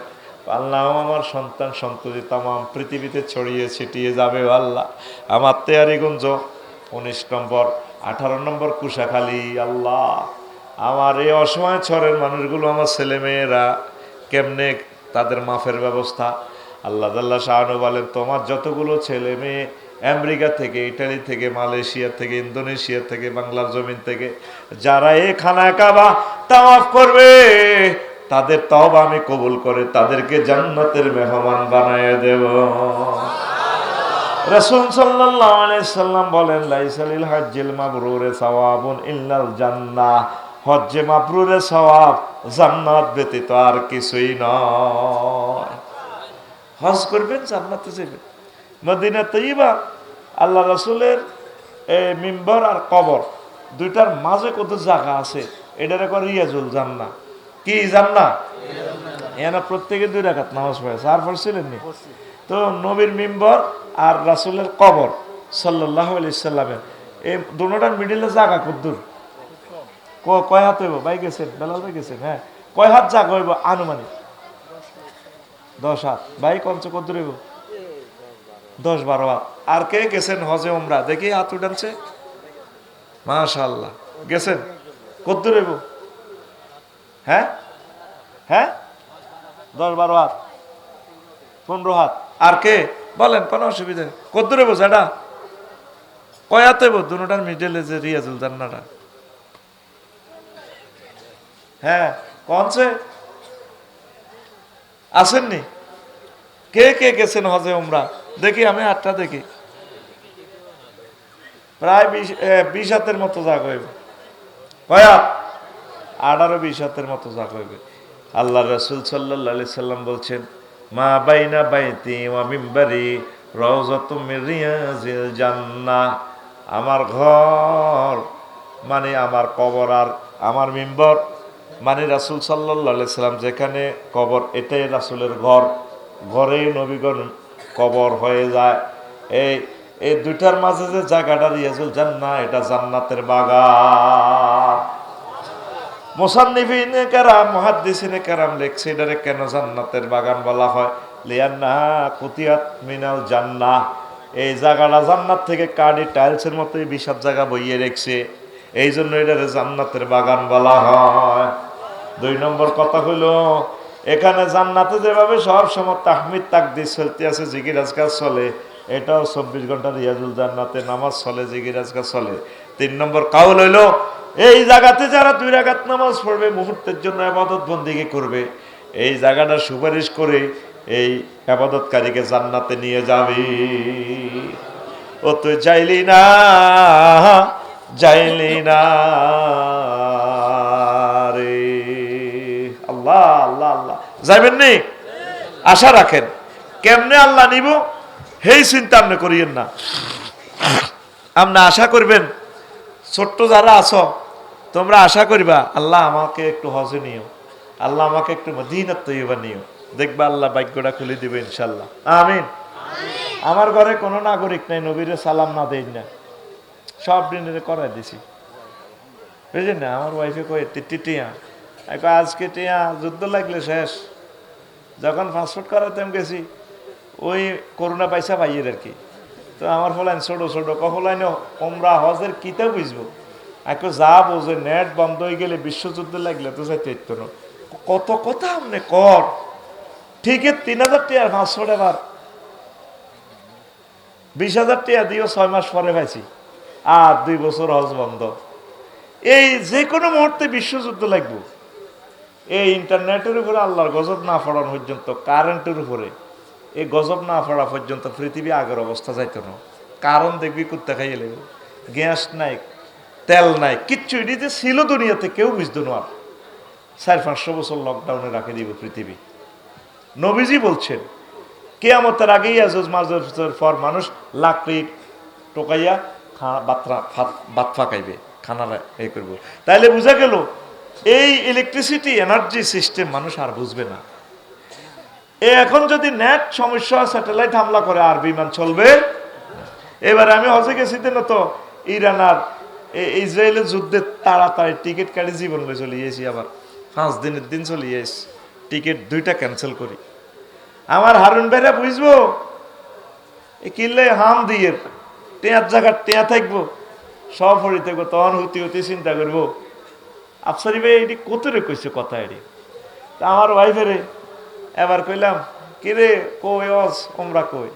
আল্লাহ আমার সন্তান সন্ততি তাম পৃথিবীতে ছড়িয়ে ছিটিয়ে যাবে আল্লাহ। আমার তেয়ারিগঞ্জ 19 নম্বর 18 নম্বর কুশাখালী, আল্লাহ আমার এই অসময় ছড়ের মানুষগুলো, আমার ছেলে মেয়েরা কেমনে তাদের মাফের ব্যবস্থা? আল্লাহ তাআলা শাহানু বলেন তোমার যতগুলো ছেলে মেয়ে আমেরিকা থেকে, ইটালি থেকে, মালয়েশিয়া থেকে, ইন্দোনেশিয়া থেকে, বাংলার জমিন থেকে যারা এই খানায় কাবা তাওয়াফ করবে, তাদের তওবা আমি কবুল করে তাদেরকে জান্নাতের মেহমান বানায় দেব। রাসূল সাল্লাল্লাহু আলাইহি সাল্লাম বলেন লাইসালিল হাজ্জিল মাবরুরে সাওয়াবুন ইল্লাল জান্নাহ, হজ্জে মাবরুরে সওয়াব জান্নাত ব্যতীত আর কিছুই নয়। হজ করবেন জান্নাতে যাবেন। মদিনা তৈয়বা আল্লাহ রাসূলের মিম্বর আর কবর দুইটার মাঝে কত জায়গা আছে, এটার একবার রিয়াজুল জান্নাহ। কি জান্নাহ? এরা প্রত্যেকে 2 রাকাত নামাজ পড়েছে। আর পড়ছিলেন নি? তো নবীর মিম্বর আর রাসূলের কবর সাল্লাল্লাহু আলাইহি সাল্লামের এই দুটোটার মিডিলে জায়গা কতদূর? কয় হাত হইব? ভাই গেছেন, বেলাল ভাই গেছেন, হ্যাঁ কয় হাত জায়গা হইব আনুমানিক? 10 হাত। ভাই কঞ্চ কতদূর হইব? 10-12 হাত। আর কে গেছেন হজে উমরা? দেখি হাত উঠানছে। মাশাআল্লাহ গেছেন। কতদূর হইব? হ্যাঁ হ্যাঁ 10-12 হাত, 15 হাত। আর কে বলেন? কোনো অসুবিধা নেই। কতদূর হইব সেটা? কয় হাত হইব? দুটার মিডলে যে রিয়াজুল জান্নাহটা, হ্যাঁ কনছে আসেননি? কে কে গেছেন হজে উমরা? দেখি আমি হাতটা দেখি। প্রায় 20 হাতের মতো জায়গা হইবে। কয় হাত? 18-20 হাতের মতো জায়গা হইবে। আল্লাহ রাসূল সাল্লাল্লাহু আলাইহি সাল্লাম বলছেন মা বাইনা বাইতি ওয়া মিম্বারি রাউযাতুম মির রিয়াজিল জান্নাহ। আমার ঘর মানে আমার কবর, আর আমার মিম্বর মানে রাসূল সাল্লাল্লাহু আলাইহি সাল্লাম যেখানে কবর, এটাই রাসূলের ঘর। ঘরে নবীগণ কবর হয়ে যায়। এই এই দুইটার মাঝে যে জায়গাটা রিয়াজুল জান্নাহ, এটা জান্নাতের বাগান। মুসান্নিফিনে কেরাম, মুহাদ্দিসিনে কেরাম লেখছে এটারে কেন জান্নাতের বাগান বলা হয়। লিয়ান্নাহা কুতিয়াত মিনাল জান্নাহ, এই জায়গাটা জান্নাত থেকে কাঠি টাইলসের মতো বিশাল জায়গা বইয়ে রেখছে, এই জন্য এটারে জান্নাতের বাগান বলা হয়। 2 নম্বর কথা হলো, এখানে জান্নাতে যেভাবে সব সময় তাহমিদ তাকদিস চলতে আছে, জিকির আজকার চলে, এটাও 24 ঘন্টা রিয়াজুল জান্নাতে নামাজ চলে, জিকির আজকার চলে। 3 নম্বর কাউল হইলো, এই জায়গাতে যারা 2 রাকাত নামাজ পড়বে, মুহূর্তের জন্য ইবাদত বন্দেগী করবে, এই জায়গাটা সুপারিশ করে এই ইবাদতকারীকে জান্নাতে নিয়ে যাবে। ও তুই যাইলি না, যাইলি না রে। আল্লাহ আল্লাহ আল্লাহ, যাইবেন নি? আশা রাখেন। কেমনে আল্লাহ নিব সেই চিন্তা আপনি করিয়েন না, আপনি আশা করবেন। ছোট্ট যারা আছো তোমরা আশা করিবা, আল্লাহ আমাকে একটু হজে নিও, আল্লাহ আমাকে একটু মদিনাত তৈয়বা নিও, দেখবা আল্লাহ ভাগ্যটা খুলে দিবে ইনশাল্লাহ। আমিন। আমার ঘরে কোনো নাগরিক নাই নবীরে সালাম না দেই না, সব দিনের করাই দিছি, বুঝলেন না? আমার ওয়াইফে কয়ে টিয়া, আজকে টিয়া যুদ্ধ লাগলে শেষ। যখন পাসপোর্ট করাতে আমি গেছি, ওই করোনা পয়সা পাইয়ের আর কি। তো আমার ফলাইন ছোটো ছোটো কফলাইন ওমরা হজের কিতা বুঝবো, যা বোঝে নেট বন্ধ হয়ে গেলে বিশ্বযুদ্ধ লাগলে তো যাইতে ইত্য না, কত কথা আপনি কর। ঠিক 3,000 টিয়ার পাসপোর্ট, এবার 20,000 টিয়া দিয়েও 6 মাস পরে পাইছি, আর 2 বছর হজ বন্ধ। এই যে কোনো মুহূর্তে বিশ্বযুদ্ধ লাগবে। এই ইন্টারনেটের উপরে আল্লাহর গজব না পড়ানো পর্যন্ত, কারেন্টের উপরে এই গজব না পড়া পর্যন্ত পৃথিবী আগের অবস্থা যাইতো না। কারণ দেখবি কুত্তা খাইয়ে লাগবে, গ্যাস নাই, তেল নাই, কিচ্ছু এটি যে ছিল দুনিয়াতে কেউ বুঝতো না। আর 400-500 বছর লকডাউনে রাখে দিব পৃথিবী। নবীজি বলছেন কিয়ামতের আগেই আজজ মাজজের পর মানুষ লাকড়ি টোকাইয়া ভাত ফাঁকাইবে, খানা এই করবো। তাইলে বোঝা গেল এই ইলেকট্রিসিটি এনার্জি সিস্টেম মানুষ আর বুঝবে না। এখন যদি নেট সমস্যা, স্যাটেলাইট হামলা করে, আর বিমান চলবে। এবার আমি হজে গেছি না, তো ইরান আর ইসরায়েলের যুদ্ধে তাড়াতাড়ি টিকিট কাটি জীবন লয়ে চলে গেছি। আবার 5 দিনের দিন চলে গেছি, টিকিট 2টা ক্যান্সেল করি। আমার হারুন ভাইরা বুঝবো এ কিনলে হাম দিয়ে টেয়ার জায়গা টেয়া থাকবো, সব হরি থাকবো, তখন হতি হতি চিন্তা করবো আফসারি ভাই এটি কত রে কইছে কথা এটি। তা আমার ওয়াইফেরে এবার কইলাম, কিরে কই অজ ওমরা কই?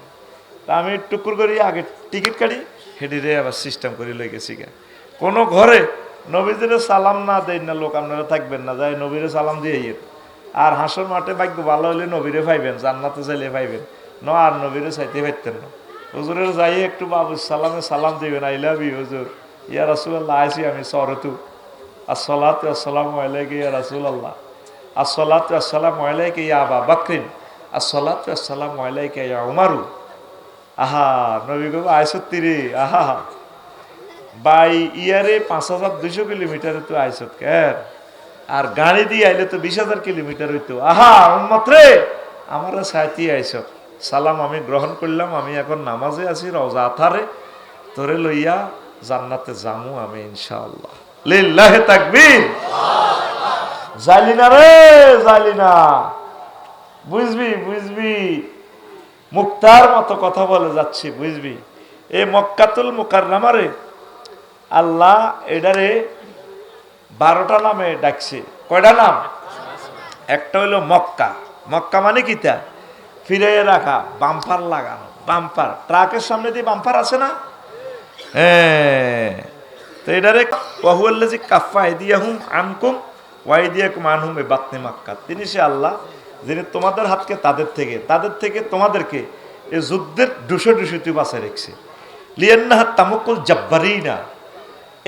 তা আমি টুকুর করি আগে টিকিট কাটি, হেঁটে রে আবার সিস্টেম করে লই গেছি গা। কোনো ঘরে নবীজিরে সালাম না দেয় না লোক, আপনারা থাকবেন না, যাই নবীরে সালাম দিয়ে। আর হাসর মাঠে ভাগ্য ভালো হলে নবীরে পাইবেন, জান্নাতে চাইলে পাইবেন, আর নবীরে চাইতে পারতেন না। হুজুরের যাই একটু বাবু সালামে সালাম দিবেন, আই লাভ ইউ হুজুর, ইয়া রাসূলুল্লাহ, আইছি আমি সরতু, আসসালাতু আসসালামু আলাইকা ইয়া রাসূলুল্লাহ, আসসালাতু আসসালামু আলাইকা ইয়া আবা বকরিন, আসসালাতু আসসালামু আলাইকা ইয়া উমারু। আহা নবী গো আইসত রে, আহা বাই ইয়ারে 5,200 কিলোমিটারে তো আইসত কেন, আর গাড়ি দিয়ে আইলে তো 20,000 কিলোমিটার হইতো। আহা উম্মত রে, আমার সাথে আইসত, সালাম আমি গ্রহণ করলাম, আমি এখন নামাজে আছি রওজা আথারে, তোরে লইয়া জান্নাতে যামু আমি ইনশাআল্লাহ। লিল্লাহি তাকবীর। জালিনা রে জালিনা, বুঝবি বুঝবি, মুক্তার মতো কথা বলে যাচ্ছি, বুঝবি। এই মক্কাতুল মুকাররমারে আল্লাহ এটারে 12টা নামে ডাকছে। কয়টা নাম? একটা হইলো মক্কা। মক্কা মানে কিতা? ফিরে রাখা, বাম্পার লাগানো, বাম্পার। ট্রাকের সামনে দিয়ে বাম্পার আছে না? হ্যাঁ, তো এটারে ওয়াহুয়াল্লাযী কাফফা আইদিয়াহুম আনকুম ওয়া আইদিয়াকুম আনহুম বিবাতনি মাক্কা। তিনি সে আল্লাহ যিনি তোমাদের হাতকে তাদের থেকে তোমাদেরকে এই যুদ্ধের দুশো বাঁচায় রেখেছে। লিয়ান্নাহা তামুকুল জাব্বারিনা,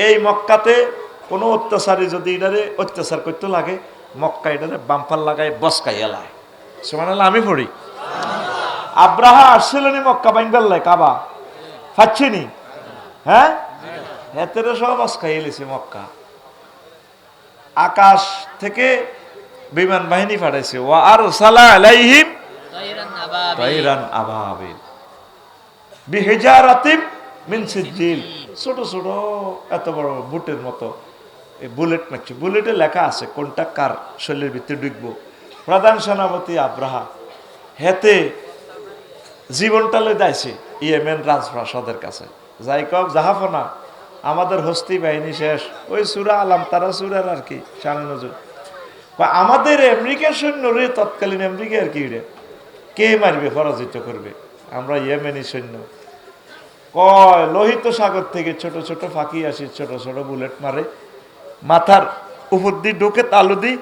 এই মক্কাতে কোনো অত্যাচারী যদি এটারে অত্যাচার করতে লাগে, মক্কা এটারে বাম্পার লাগায় বসকাই এলায়। সুবহানাল্লাহ, আমি পড়ি। আব্রাহা আসছিলেন মক্কা বাইঙ্গাল্লায় কাবা পাচ্ছিনি, হ্যাঁ হেতের সব আজকাই এলেছে মক্কা। আকাশ থেকে বিমান বাহিনী পাঠাইছে, ওয়া আরসালা আলাইহিম তাইরান আবাবিল বিহিজারাতিম মিন সিজিল, ছোট ছোট এত বড় বুটের মতো বুলেট মারছে। বুলেটে লেখা আছে কোনটা কার শরীরের ভিতরে ঢুকবো। প্রধান সেনাপতি আব্রাহা হেতে জীবনটা লই যাইছে ইয়েমেন রাজপ্রাসাদের কাছে, যাই কব জাহাফনা আমাদের হস্তি বাহিনী শেষ, ওই সূরা আলাম তারা সূরার আর কি শানে নজর। আমাদের আমেরিকার সৈন্য রে, তৎকালীন আমেরিকা আর কি রে, কে মারবে পরাজিত করবে, আমরা ইয়েমেনি সৈন্য। কয় লোহিত সাগর থেকে ছোট ছোট ফাঁকি আসি, ছোট ছোট বুলেট মারে, মাথার উপর দিয়ে ঢুকে তালু দি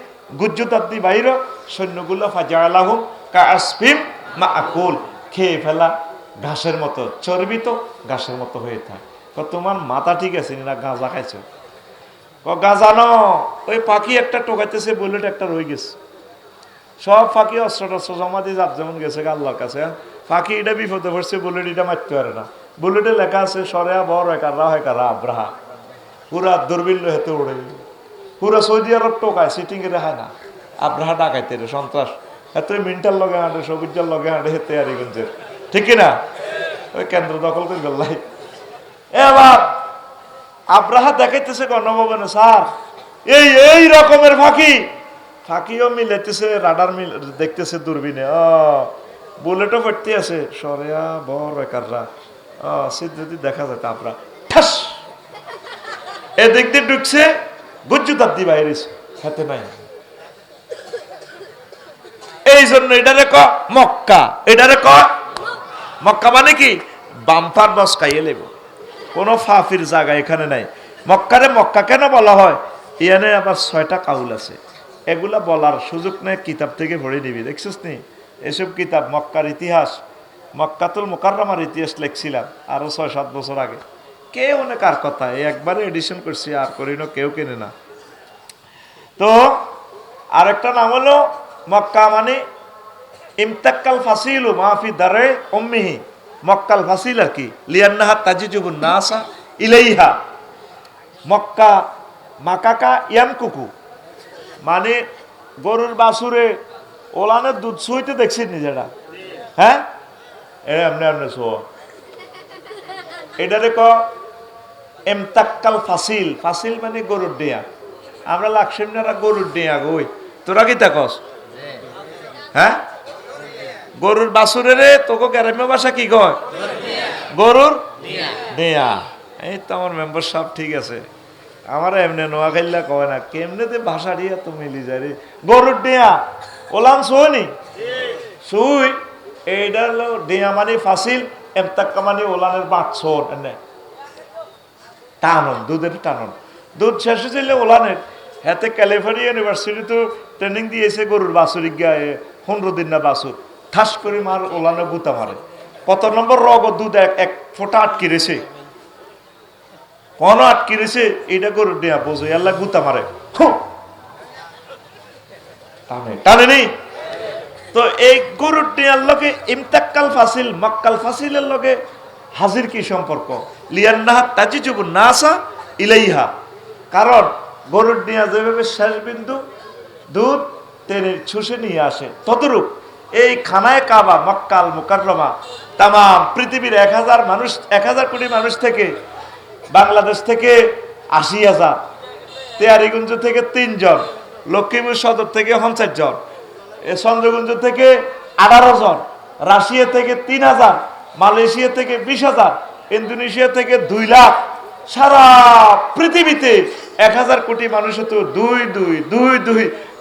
গুজ্জুতার দি বাইর, সৈন্যগুলো ফাজালাহুম কাসফিম মাআকুল, খেয়ে ফেলা ঘাসের মতো, চর্বিত ঘাসের মতো হয়ে থাকে। তোমার মাথা ঠিক আছে না, গাঁজা খাইছো? গাঁজা ন, ওই পাখি একটা টোকাইতেছে, বুলেট একটা রয়ে গেছে। সব ফাঁকি অস্ত্র টস্ত্র জমা দিয়ে যার যেমন গেছে আল্লাহর কাছে। ফাঁকি এটা বিপদে পড়ছে, বুলেট এটা মারতে পারে না। বুলেটে লেখা আছে সরেয়া বড় একারা হয় কারা আব্রাহা, পুরা দুর্বিল্য হেতে উড়ে, পুরা সৌদি আরব টোকায়, সিটিং এ রেহায় না। আব্রাহা ডাকাইতে রে সন্ত্রাস, এত মিন্টার লগে হাঁটে, সবুজের লগে হাঁটে, হেতে আরিগঞ্জের, ঠিক না? ওই কেন্দ্র দখল করে গেল্লাই। এবার আব্রাহা দেখাইতেছে গণভবনে, স্যার এই এই রকমের ফাঁকি, ফাঁকিও মিলাইতেছে, রাডার মিল দেখতেছে দূরবীনে, বুলেটও পড়তে আছে সরেয়া বড় একাররা, সে যদি দেখা যায় আমরা ঠাস এদিক দিয়ে ঢুকছে, গুজ্জুতার দি বাইরে হাতে নাই। এই জন্য এটারে ক মক্কা, এটারে ক মক্কা মানে কি বাম্পার বস খাইয়ে লেব, কোনো ফাফির জায়গা এখানে নাই। মক্কারে মক্কা কেন বলা হয়, ইয়ানে আবার 6টা কাউল আছে, এগুলা বলার সুযোগ নেই, কিতাব থেকে পড়ে নিবি, দেখছিস নি এসব কিতাব। মক্কার ইতিহাস, মক্কাতুল মুকাররমার ইতিহাস লিখছিলাম আরো 6-7 বছর আগে, কে অনেক কার কথা একবারে এডিশন করছি, আর করি না, কেউ কেনে না। তো আরেকটা নাম হলো মক্কা মানে ইমতাক্কাল ফাসিলু মাফি দারে উম্মিহি, মক্কাল ফাসিল আর কি লিয়ান্নাহা তাজিজুবুন নাসা ইলাইহা, মক্কা মাকাকা ইয়ামকুকু মানে গরুর বাছুরে ওলানের দুধ সুইতে দেখছেন নিজেরা, হ্যাঁ এমনি এমনি শো, এটারে ক এমতাক্কাল ফাসিল, ফাসিল মানে গরুর ডেয়া। আমরা লাকসেমনারা গরুর ডেয়া গই, তোরা কি তাকস? হ্যাঁ গরুর বাছুরে রে, তোকে গ্রাম্য ভাষা কি কয়? গরুর ডেয়া। এই তো আমার মেম্বার সব ঠিক আছে, আমার এমনি নোয়াখাইলা কয় না, কেমনেতে ভাষা দিয়া তো মিলি যায় রে। গরুর ডেয়া ওলান শুনি শুই, এইটা হলো ডেয়া মানে ফাসিল, এমতাক্কা মানে ওলানের বাট শোন, এনে টানন, দুধের টানন, দুধ শেষ হয়েছিল ওলানের। হাতে ক্যালিফোর্নিয়া ইউনিভার্সিটি তো ট্রেনিং দিয়েছে গরুর বাছুর গায়ে 15 দিন না বাছুর, ঠাস করে মার ওলানে গুতা মারে, কত নম্বর রগ দুধ এক ফোঁটা আটকে রয়েছে, কোন আটকে রয়েছে, এইটা গরুর ডেয়া বোঝো, আল্লাহ গুতা মারে টানে টানে নেই। তো এই গরুর ডেয়ার লগে ইমতাক্কাল ফাসিল মক্কাল ফাসিলের লগে হাজির কি সম্পর্ক? লিয়ান্নাহা তাজিজুবুন নাসা ইলাইহা, কারণ গরুর ডেয়া যেভাবে শেষ বিন্দু দুধ টেনে ছুষে নিয়ে আসে, ততরূপ এই খানায় কাবা মক্কাল মুকাররমা তাম পৃথিবীর 1000 মানুষ, 1000 কোটি মানুষ থেকে, বাংলাদেশ থেকে 80,000, তেয়ারিগঞ্জ থেকে 3 জন, লক্ষ্মীপুর সদর থেকে 50 জন, চন্দ্রগঞ্জ থেকে 18 জন, রাশিয়া থেকে 3000, মালয়েশিয়া থেকে 20,000, ইন্দোনেশিয়া থেকে 2 লাখ, সারা পৃথিবীতে 1000 কোটি মানুষ তো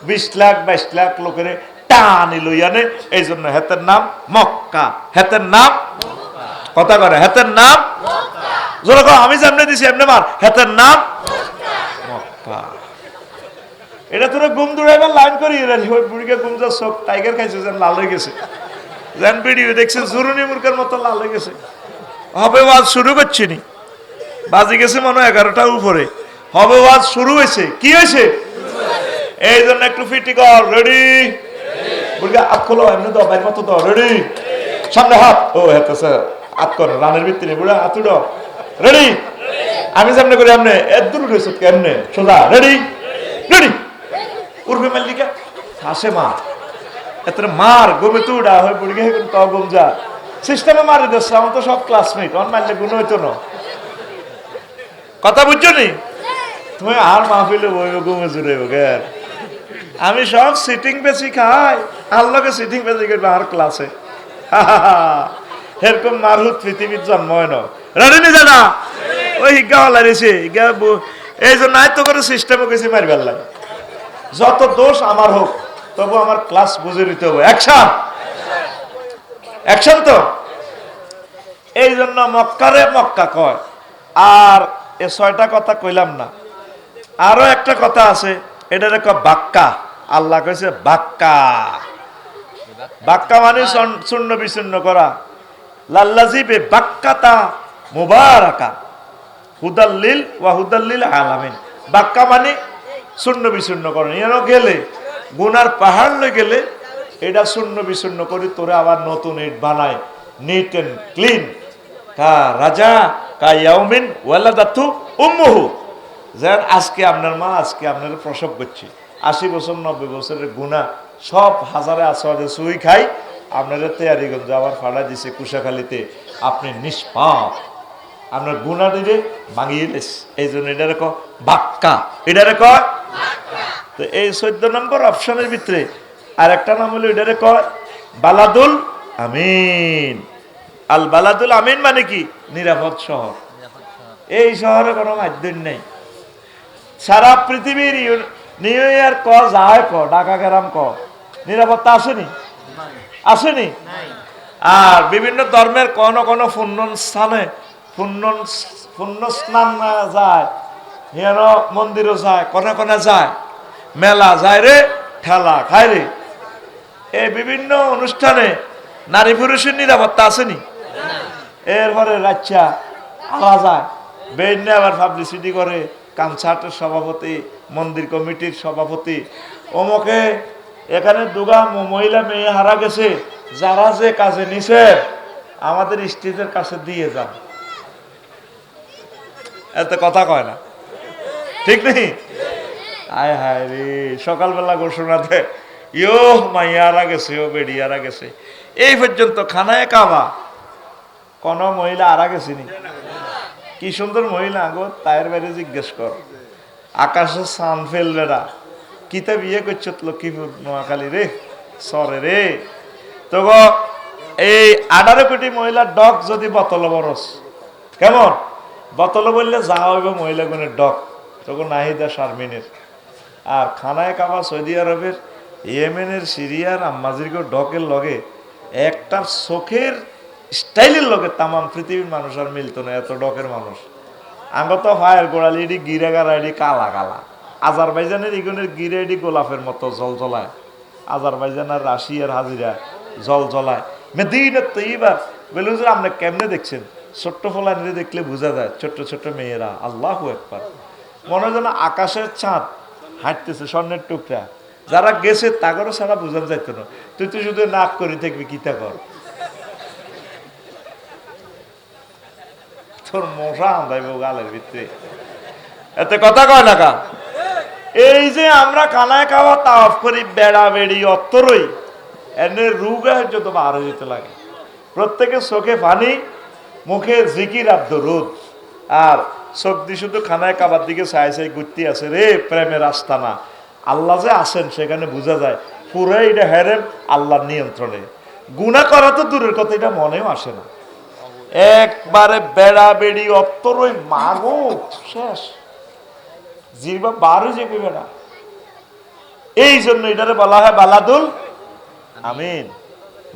20 লাখ 22 লাখ লোকের টানি লইয়ানে, এই জন্য হেতের নাম মক্কা, হেতের নাম কথা করে, হেতের নাম আমি যেমনি দিছি এমনি মার, হেতের নাম মক্কা। এটা তোরা ঘুম দৌড়াইবার লাইন করি, বুড়িকে ঘুম যা চোখ টাইগার খাইছে, যেন লাল হয়ে গেছে, যেন ভিডিও দেখছে জুরুনি মুরগের মতো লাল হয়ে গেছে। হবে ওয়াজ শুরু করছি নি, বাজি গেছে মনে 11টার উপরে, হবে ওয়াজ শুরু হয়েছে, কি হয়েছে? এই জন্য একটু ফিটি কর, রেডি বুড়িকে আপ খোলো, এমনি দাও বাইর মতো দাও, রেডি সামনে হাত, ও হেতেছে হাত করে রানের ভিতরে বুড়া হাত উড়ো, রেডি, আমি সামনে করে এমনি দূর উঠেছ কেমনে সোজা, রেডি রেডি, উর্ফে মাল্লিকা হাসে মা এত মার গমে তো উড়া হয়ে পড়ে গিয়ে তো গম যা সিস্টেমে মারি দিচ্ছে, আমার তো সব ক্লাসমেট, অন মারলে গুণ হইতো না, কথা বুঝছো নি তুমি, আর মাহফিলে বইব ঘুমে জুড়ে গে, আমি সব সিটিং বেশি খাই, আর লোকে সিটিং বেশি করবে আর ক্লাসে, এরকম মারহুত পৃথিবীর জন্ম হয় না, রেডি নি জানা ওই হিগা হলা রেছে হিগা, এই জন্য আয়ত্ত করে সিস্টেমও গেছি মারবার লাগে, যত দোষ আমার হোক তবু আমার ক্লাস বুঝে নিতে হবে, অ্যাকশন অ্যাকশন। তো এই জন্য মক্কারে মক্কা কয়, আর এ 6টা কথা কইলাম না, আরো একটা কথা আছে, এটারে কয় বাক্কা, আল্লাহ কইছে বাক্কা, বাক্কা মানে চূর্ণ বিচূর্ণ করা, লাল্লাজিবে বাক্কাতা মুবারাকা হুদাল্লিল ওয়া হুদাল্লিল আলামিন, বাক্কা মানে চূর্ণ বিচূর্ণ করা, এর গেলে গুনার পাহাড় লই গেলে এটা চূর্ণ বিচূর্ণ করে তোরে আবার নতুন ইট বানায়, নিট এন্ড ক্লিন, কা রাজা কা ইয়াউমিন ওয়ালাদাতু উম্মুহু, যেন আজকে আপনার মা আজকে আপনার প্রসব করছে, 80 বছর 90 বছরের গুণা সব হাজারে আসরে সুই খাই, আপনারা তেয়ারিগঞ্জ আবার ফাড়া দিছে কুশাখালীতে, আপনি নিষ্পাপ, আপনার গুণা দিলে ভাঙিয়ে লেস, এই জন্য এটারে কয় বাক্কা, এটারে কয়। তো এই 14 নম্বর অপশনের ভিতরে আর একটা নাম হলো এটারে কয় বালাদুল আমিন। আল বালাদুল আমিন মানে কি? নিরাপদ শহর। এই শহরে কোনো মাধ্যম নেই, সারা পৃথিবীর নিউ ইয়ার ক যায় ক ঢাকা গ্রাম ক নিরাপত্তা আসেনি, আসেনি। আর বিভিন্ন ধর্মের কোন কোন পুণ্য স্থানে পুণ্য স্নান যায়, হিয়ান মন্দিরও যায়, কোনে কোনে যায়, মেলা যায় রে, ঠেলা খায় রে, এই বিভিন্ন অনুষ্ঠানে নারী পুরুষের নিরাপত্তা আসেনি। এরপরে রাচ্চা আলা যায়, বেইনে আবার পাবলিসিটি করে, কনসার্টের সভাপতি, মন্দির কমিটির সভাপতি, অমুকে এখানে দুগা মহিলা মেয়ে হারা গেছে, যারা যে কাজে নিছে আমাদের স্টেজের কাছে দিয়ে যান, এত কথা কয় না, ঠিক নেই। আয় হায় রে, সকালবেলা ঘোষণা দেয় ইয়ো মাইয়ারা গেছে, ও বেড়িয়ারা গেছে, এই পর্যন্ত খানায় কাবা কোন মহিলা আরা গেছিনি। কি সুন্দর মহিলা গো, তায়ের বাইরে জিজ্ঞেস কর, আকাশে সান ফেলবে না, কিতা বিয়ে করছ লক্ষ্মীপুর নোয়াখালী রে, সরে রে, তো এই 18 কোটি মহিলার ডক যদি বোতল বরস, কেমন বোতল বললে যা হইব মহিলা গুণের ডক, তখন নাহিদা শারমিনের। আর খানায় কাবা সৌদি আরবের, ইয়েমেনের, সিরিয়ার আম্মাজির ডকের লগে একটা চোখের স্টাইলের লগে তামাম পৃথিবীর মানুষ আর মিলতো না, এত ডকের মানুষ। আগত ফায়ার গোড়ালি এটি গিরা গাড়া এটি কালা কালা, আজারবাইজানের ইগুনের গিরা এটি গোলাপের মতো জল জ্বলায়, আজারবাইজান আর রাশিয়ার হাজিরা জল জ্বলায়। মেদিনাত তৈয়্যিবা বলুন যে আপনি কেমনে দেখছেন, ছোট্ট ফলানিরে দেখলে বোঝা যায়, ছোট্ট ছোট্ট মেয়েরা, আল্লাহু আকবার, মনে হয় যেন আকাশের চাঁদ হাঁটতেছে, স্বর্ণের টুকরা। যারা গেছে তাগরও ছাড়া বোঝা যাইতো না, তুই তো শুধু নাক করি থাকবি, কিতা কর তোর মশা আন্দাইব গালের ভিতরে, এতে কথা কয় না কা। এই যে আমরা খানায় খাওয়া তাওয়াফ করি, বেড়া বেড়ি অত্তরই এনে রুগা যত বার হয়ে যেতে লাগে, প্রত্যেকে চোখে পানি, মুখে জিকির আর দরুদ, আর চোখ দিয়ে শুধু খানায় কাবার দিকে চাই চাই ঘুরতে আছে রে, প্রেমের আস্তানা। আল্লাহ যে আসেন সেখানে বোঝা যায় পুরো এটা হেরেম আল্লাহর নিয়ন্ত্রণে। গুনাহ করা তো দূরের কথা, এটা মনেও আসে না, একবারে বেড়া বেড়ি অত্তরই মাগো শেষ, জিরবা বারো যে বেড়া। এই জন্য এটারে বলা হয় বালাদুল আমিন,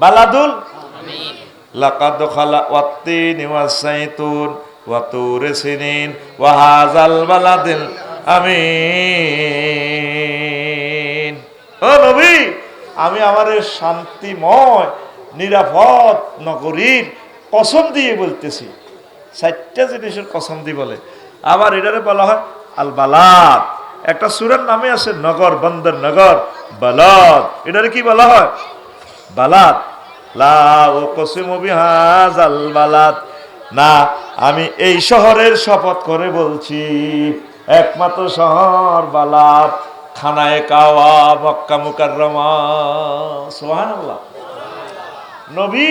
বালাদুল আমিন। লাকাদ খালা ওয়াত্তিন ওয়াসাইতুন ওয়া তুরি সিনিন ওয়া হাযাল বালাদিল আমিন। ও নবী, আমি আমার শান্তিময় নিরাপদ নগরীর কসম দিয়ে বলতেছি। 4টা জিনিসের কসম দিয়ে বলে। আবার এটারে বলা হয় আল বালাদ, একটা সূরার নামে আছে নগর, বন্দর নগর, বালাদ। এটারে কি বলা হয়? বালাদ। লা উকসিমু বিহাযাল বালাদ, না আমি এই শহরের শপথ করে বলছি, একমাত্র শহর বালাদ, খানায়ে কাওয়া, মক্কা মুকাররমা। সুবহানাল্লাহ। নবী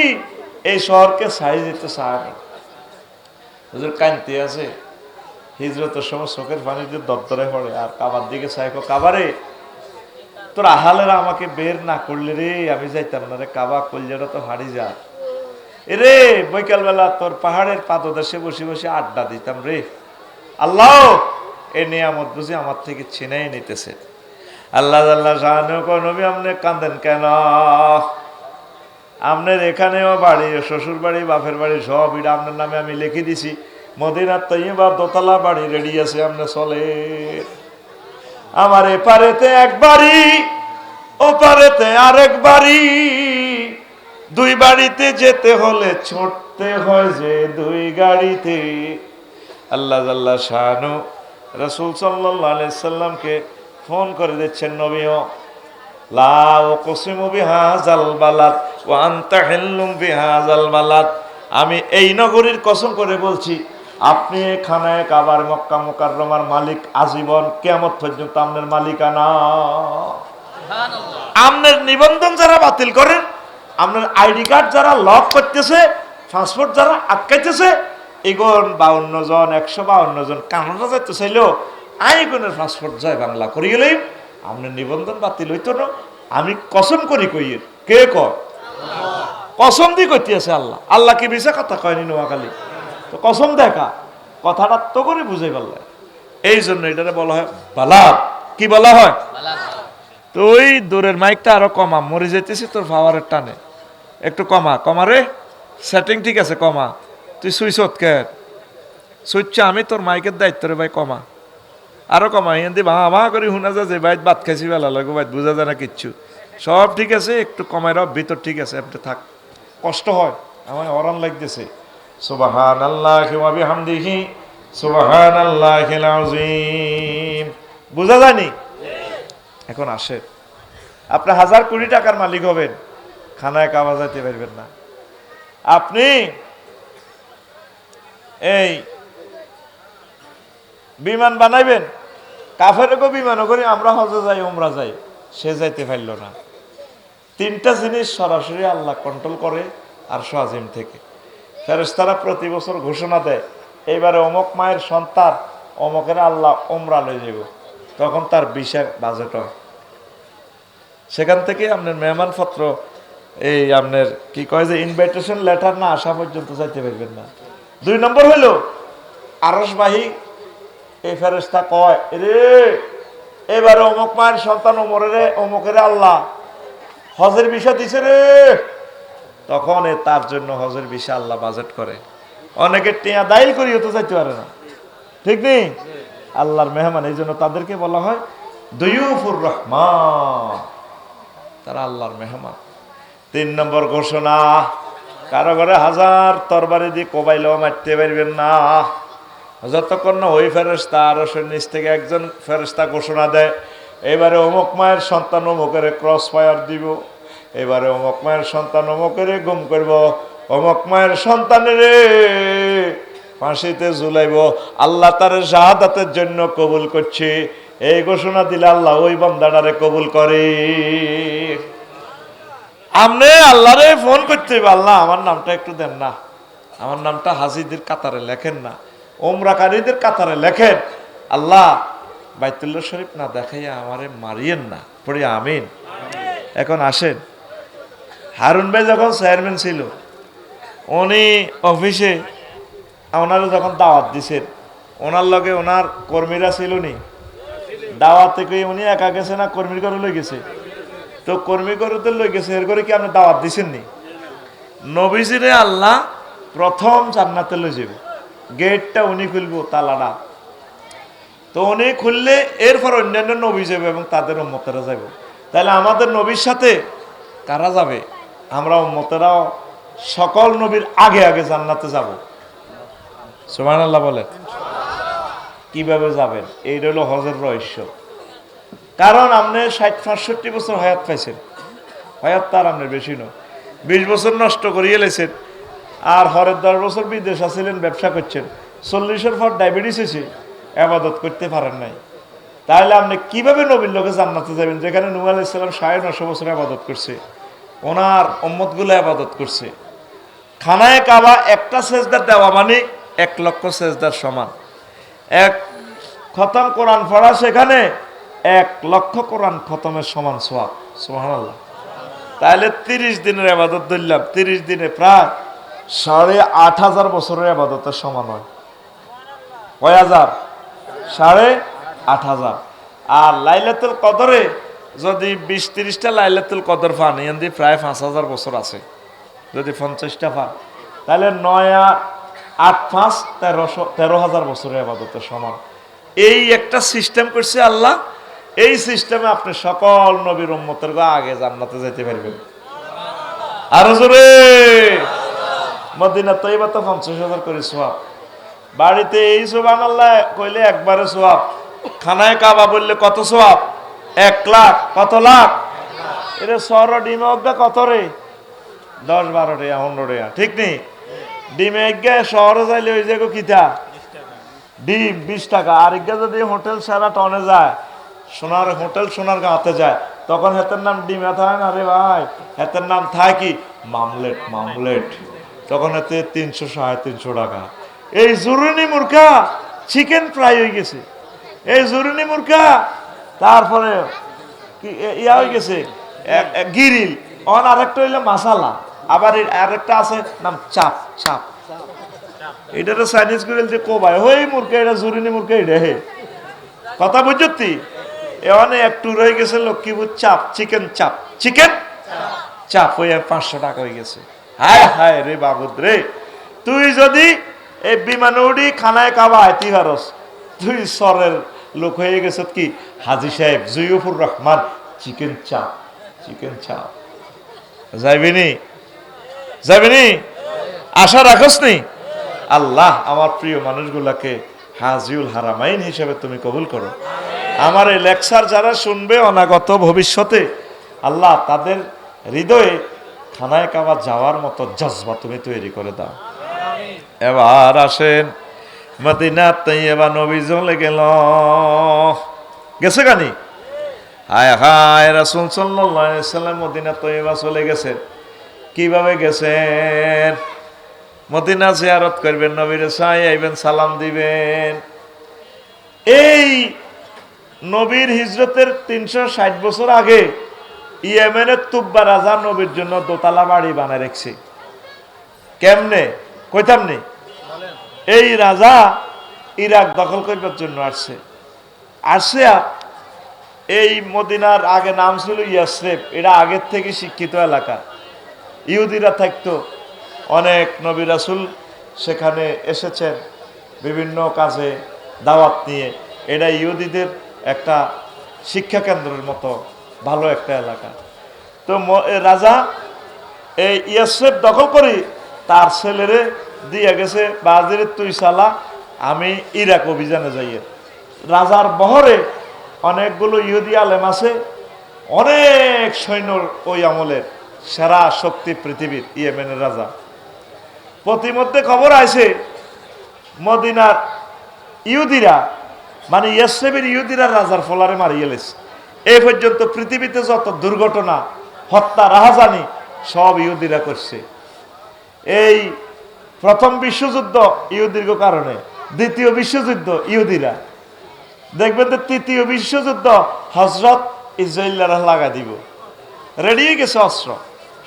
এই শহরকে ছাই দিতে চায় না। হুজুর কান্তি আছে, হিজরতের সময় চোখের পানি দিয়ে দরদরে পড়ে, আর কাবার দিকে চাই, কাবারে তোর আহালেরা আমাকে বের না করলে রে আমি যাইতাম না রে, কাবা কলজাটা তো হারিয়ে যা রে, বৈকালবেলা তোর পাহাড়ের পাদদেশে বসে বসে আড্ডা দিতাম রে। আল্লাহ এ নিয়ামত বুঝি আমার থেকে ছিনাই নিতেছে। আল্লাহ আল্লাহ শাহানু কো নবী আপনি কাঁদেন কেন? আপনার এখানেও বাড়ি, শ্বশুর বাড়ি, বাপের বাড়ি সব এটা আপনার নামে আমি লিখে দিছি। মদিনার তৈবা দোতলা বাড়ি রেডি আছে, আপনি চলে। আমার এপারেতে এক বাড়ি, ওপারেতে আরেক বাড়ি, দুই বাড়িতে যেতে হলে ছুটতে হয় যে দুই গাড়িতে। আল্লাহ আল্লাহ শাহানু রাসূল সাল্লাল্লাহু আলাইহি সাল্লামকে ফোন করে দিচ্ছেন, নবীও লা উকসিমু বিহাযাল বালাদ ওয়া আনতা হিল্লুম বিহাযাল বালাদ, আমি এই নগরীর কসম করে বলছি, আপনি খানায়ে কাবার মক্কা মুকাররমার মালিক আজীবন, কিয়ামত পর্যন্ত আপনার মালিকানা। আপনার নিবন্ধন যারা বাতিল করেন, আপনার আইডি কার্ড যারা লক করতেছে, পাসপোর্ট যারা আটকাইতেছে, এগুন 52 জন 152 জন কানাডা যাইতে চাইলেও আইগুনের পাসপোর্ট যায় বাংলা করি গেলেই আপনার নিবন্ধন বাতিল হইতো না। আমি কসম করি কই, কে কয়? কসম দিয়ে কইতে আছে আল্লাহ। আল্লাহ কি মিছা কথা কয়নি নোয়াখালী? তো কসম দেখা কথাটা তো করে বুঝাই পারলে। এই জন্য এটারে বলা হয় বালাদ। কি বলা হয়? তো ওই দূরের মাইকটা আরো কমা, মরে যেতেছি তোর পাওয়ারের টানে, একটু কমা। কমা রে, সেটিং ঠিক আছে, কমা। তুই সুইচ কে সুইচ, আমি তোর মাইকের দায়িত্ব রে ভাই, কমা, আরো কমা। হিন্দি ভা করে শুনা যায় যে ভাই ভাত খাইছি বেলা লাগো, ভাই বোঝা যায় না কিচ্ছু, সব ঠিক আছে, একটু কমাই রাখ, ভিতর ঠিক আছে, আপনি থাক। কষ্ট হয়, আমার অরান লাগতেছে। সুবহানাল্লাহি ওয়া বিহামদিহি সুবহানাল্লাহিল আযীম। বুঝা যায়নি? এখন আসে, আপনি 1000 কোটি টাকার মালিক হবেন, খানায় কাবা যাইতে পারবেন না। আপনি এই বিমান বানাইবেন, কাফেরকে বিমানও করি, আমরা হজে যাই, উমরা যাই, সে যাইতে পারল না। 3টা জিনিস সরাসরি আল্লাহ কন্ট্রোল করে আরশ আজিম থেকে। ফেরেশতারা প্রতি বছর ঘোষণা দেয়, এইবারে অমুক মায়ের সন্তান অমুকের আল্লাহ উমরা লয়ে যাব, তখন তার বিশাল বাজেট হয়। সেখান থেকে আপনার মেহমানপত্র, এই আপনার কি কয় যে ইনভাইটেশন লেটার না আসা পর্যন্ত যাইতে পারবেন না। 2 নম্বর হইল আরশবাহী এই ফেরেশতা কয়, রে এবারে অমুক মায়ের সন্তান অমুকের আল্লাহ হজের বিষয় দিছে রে, তখন তার জন্য হজের বিষয় আল্লাহ বাজেট করে। অনেকে টিয়া দাইল করিও তো যাইতে পারে না, ঠিক নেই? আল্লাহর মেহমান, এই জন্য তাদেরকে বলা হয় দুয়ুফুর রহমান, তারা আল্লাহর মেহমান। 3 নম্বর ঘোষণা, কারো ঘরে 1000 তরবারি দিয়ে কোবাইলেও মারতে পারবেন না, যতক্ষণ না ওই ফেরেশতা আরশের নিচ থেকে একজন ফেরেশতা ঘোষণা দেয়, এবারে অমুক মায়ের সন্তান অমুকের ক্রস ফায়ার দিব, এবারে অমুক মায়ের সন্তান অমুকের গুম করব, অমুক মায়ের সন্তানের ফাঁসিতে ঝুলাইব, আল্লাহ তার শাহাদাতের জন্য কবুল করছে। এই ঘোষণা দিলে আল্লাহ ওই বান্দাটারে কবুল করে। আপনি আল্লাহরে ফোন করতে হবে, আল্লাহ আমার নামটা একটু দেন না, আমার নামটা হাজিদের কাতারে লেখেন না, ওমরাকারীদের কাতারে লেখেন, আল্লাহ বাইতুল্লাহ শরীফ না দেখাইয়া আমারে মারিয়েন না, পড়ি আমিন। এখন আসেন, হারুন ভাই যখন চেয়ারম্যান ছিল, উনি অফিসে ওনারা যখন দাওয়াত দিছেন, ওনার লগে ওনার কর্মীরা ছিল নি, দাওয়াত থেকে উনি একা গেছে না কর্মীর ঘরে লই গেছে? তো কর্মী করতে লই গেছে, এর করে কি আপনি দাওয়াত দিছেন নি? নবীজিরে আল্লাহ প্রথম জান্নাতে লই যাব, গেটটা উনি খুলবো, তালাটা তো উনি খুললে এরপর অন্যান্য নবী যাবে এবং তাদের উম্মতেরা যাবে। তাহলে আমাদের নবীর সাথে কারা যাবে? আমরা উম্মতেরাও সকল নবীর আগে আগে জান্নাতে যাব। সুবহানাল্লাহ বলে। কিভাবে যাবেন? এই হলো হজের রহস্য। কারণ আপনি 60-65 বছর হায়াত পাইছেন, হায়াত তার আপনার বেশি নয়, 20 বছর নষ্ট করিয়ে লেছেন, আর হরের 10 বছর বিদেশ আছিলেন, ব্যবসা করছেন, 40-এর পর ডায়াবেটিস হয়েছে, আবাদত করতে পারেন নাই। তাহলে আপনি কিভাবে নবীর লোকে জান্নাতে যাবেন, যেখানে নূহ আলাইহিস সালাম 950 বছর আবাদত করছে, ওনার উম্মতগুলো আবাদত করছে। খানায় কাবা একটা সেজদা দেওয়া মানে 1 লক্ষ সেজদার সমান। এক খতম কোরআন পড়া সেখানে 1 লক্ষ কোরআন খতমের সমান সওয়াব। সুবহানাল্লাহ। তাহলে 30 দিনের আবাদত ধরলাম, 30 দিনে প্রায় 8,500 বছরের আবাদতের সমান হয়। কয় হাজার? 8,500। আর লাইলাতুল কদরে যদি 20-30টা লাইলাতুল কদর পান, এখান প্রায় 5,000 বছর আছে। যদি 50টা পান, তাহলে 9 আর 8 5 13,000 বছরের আবাদতের সমান। এই একটা সিস্টেম করছে আল্লাহ। এই সিস্টেমে আপনি সকল নবীর উম্মতের আগে জান্নাতে যেতে পারবেন। আরো জোরে মদিনা তৈবা তো 50,000 করে সোয়াব। বাড়িতে এই সুবহানাল্লাহ কইলে একবারে সোয়াব। খানায় কাবা বললে কত সোয়াব? 1 লাখ। কত লাখ? এটা সর ডিমে অজ্ঞা কত রে? 10-12 টাকা 15 টাকা, ঠিক নেই? ডিমে অজ্ঞা শহরে যাইলে ওই জায়গা কিতা ডিম 20 টাকা। আর এগা যদি হোটেল সারা টনে যায়, সোনার হোটেল সোনার গাঁতে যায়, তখন হেতের নাম ডিমে থাকে না রে ভাই, হেতের নাম থাকে কি মামলেট। মামলেট তখন এতে 300-350 টাকা। এই জরুরি মুরগা চিকেন ফ্রাই হয়ে গেছে, এই জরুরি মুরগা। তারপরে ইয়া হয়ে গেছে গিরিল। অন আরেকটা হইলে মাসালা, আবার আরেকটা আছে নাম চাপ। চাপ এটা তো চাইনিজ গিরিল যে কোবায় হই মুরগা, এটা জরুরি মুরগা। এটা হে কথা বুঝতি? এখানে একটু রয়ে গেছে লক্ষ্মীপুর চাপ, চিকেন চাপ, চিকেন চাপ হয়ে 500 টাকা হয়ে গেছে। হায় হায় রে বাবুদ রে, তুই যদি এই বিমানে উড়ি খানায় কাবা আইতি পারস, তুই সরের লোক হয়ে গেছ কি হাজি সাহেব জয়ুফুর রহমান চিকেন চাপ। চিকেন চাপ যাইবিনি? যাইবিনি? আশা রাখস নি? আল্লাহ আমার প্রিয় মানুষগুলাকে হাজিউল হারামাইন হিসেবে তুমি কবুল করো। আমার এই লেকচার যারা শুনবে অনাগত ভবিষ্যতে, আল্লাহ তাদের হৃদয়ে খানায় কাবা যাওয়ার মতো জজবা তুমি তৈরি করে দাও। এবার আসেন মদিনা তৈয়বা, নবী চলে গেল, গেছে গানি। হায় হায় রাসূল সাল্লাল্লাহু আলাইহি ওয়াসাল্লাম মদিনা তৈয়বা চলে গেছেন। কিভাবে গেছেন? মদিনা জিয়ারত করবেন, নবীর সাই আইবেন, সালাম দিবেন। এই নবীর হিজরতের 360 বছর আগে ইয়েমেনের তুব্বা রাজা নবীর জন্য দোতলা বাড়ি বানায় রেখেছে। কেমনে কইতাম নি? এই রাজা ইরাক দখল করবার জন্য আসছে। এই মদিনার আগে নাম ছিল ইয়াসরিব, এটা আগের থেকে শিক্ষিত এলাকা, ইহুদিরা থাকতো। অনেক নবী রাসূল সেখানে এসেছেন বিভিন্ন কাজে দাওয়াত নিয়ে। এটা ইহুদিদের একটা শিক্ষা কেন্দ্রের মতো ভালো একটা এলাকা। তো রাজা এই ইয়াসরিব দখল করি তার ছেলেরে দিয়ে গেছে, বাজিরে তুই সালা, আমি ইরাক অভিযানে যাই। রাজার বহরে অনেকগুলো ইহুদি আলেম আছে, অনেক সৈন্য, ওই আমলের সেরা শক্তি পৃথিবীর ইয়েমেনের রাজা। প্রতিমধ্যে খবর আছে মদিনার ইহুদিরা, মানে ইয়াসরিবের ইহুদিরা রাজার ফলারে মারিয়ে লেছে। এই পর্যন্ত পৃথিবীতে যত দুর্ঘটনা, হত্যা, রাহাজানি সব ইহুদিরা করছে। এই প্রথম বিশ্বযুদ্ধ ইহুদির কারণে, দ্বিতীয় বিশ্বযুদ্ধ ইহুদিরা, দেখবেন তো তৃতীয় বিশ্বযুদ্ধ হজরত ইসরায়েলরা লাগা দিব, রেডি হয়ে গেছে অস্ত্র,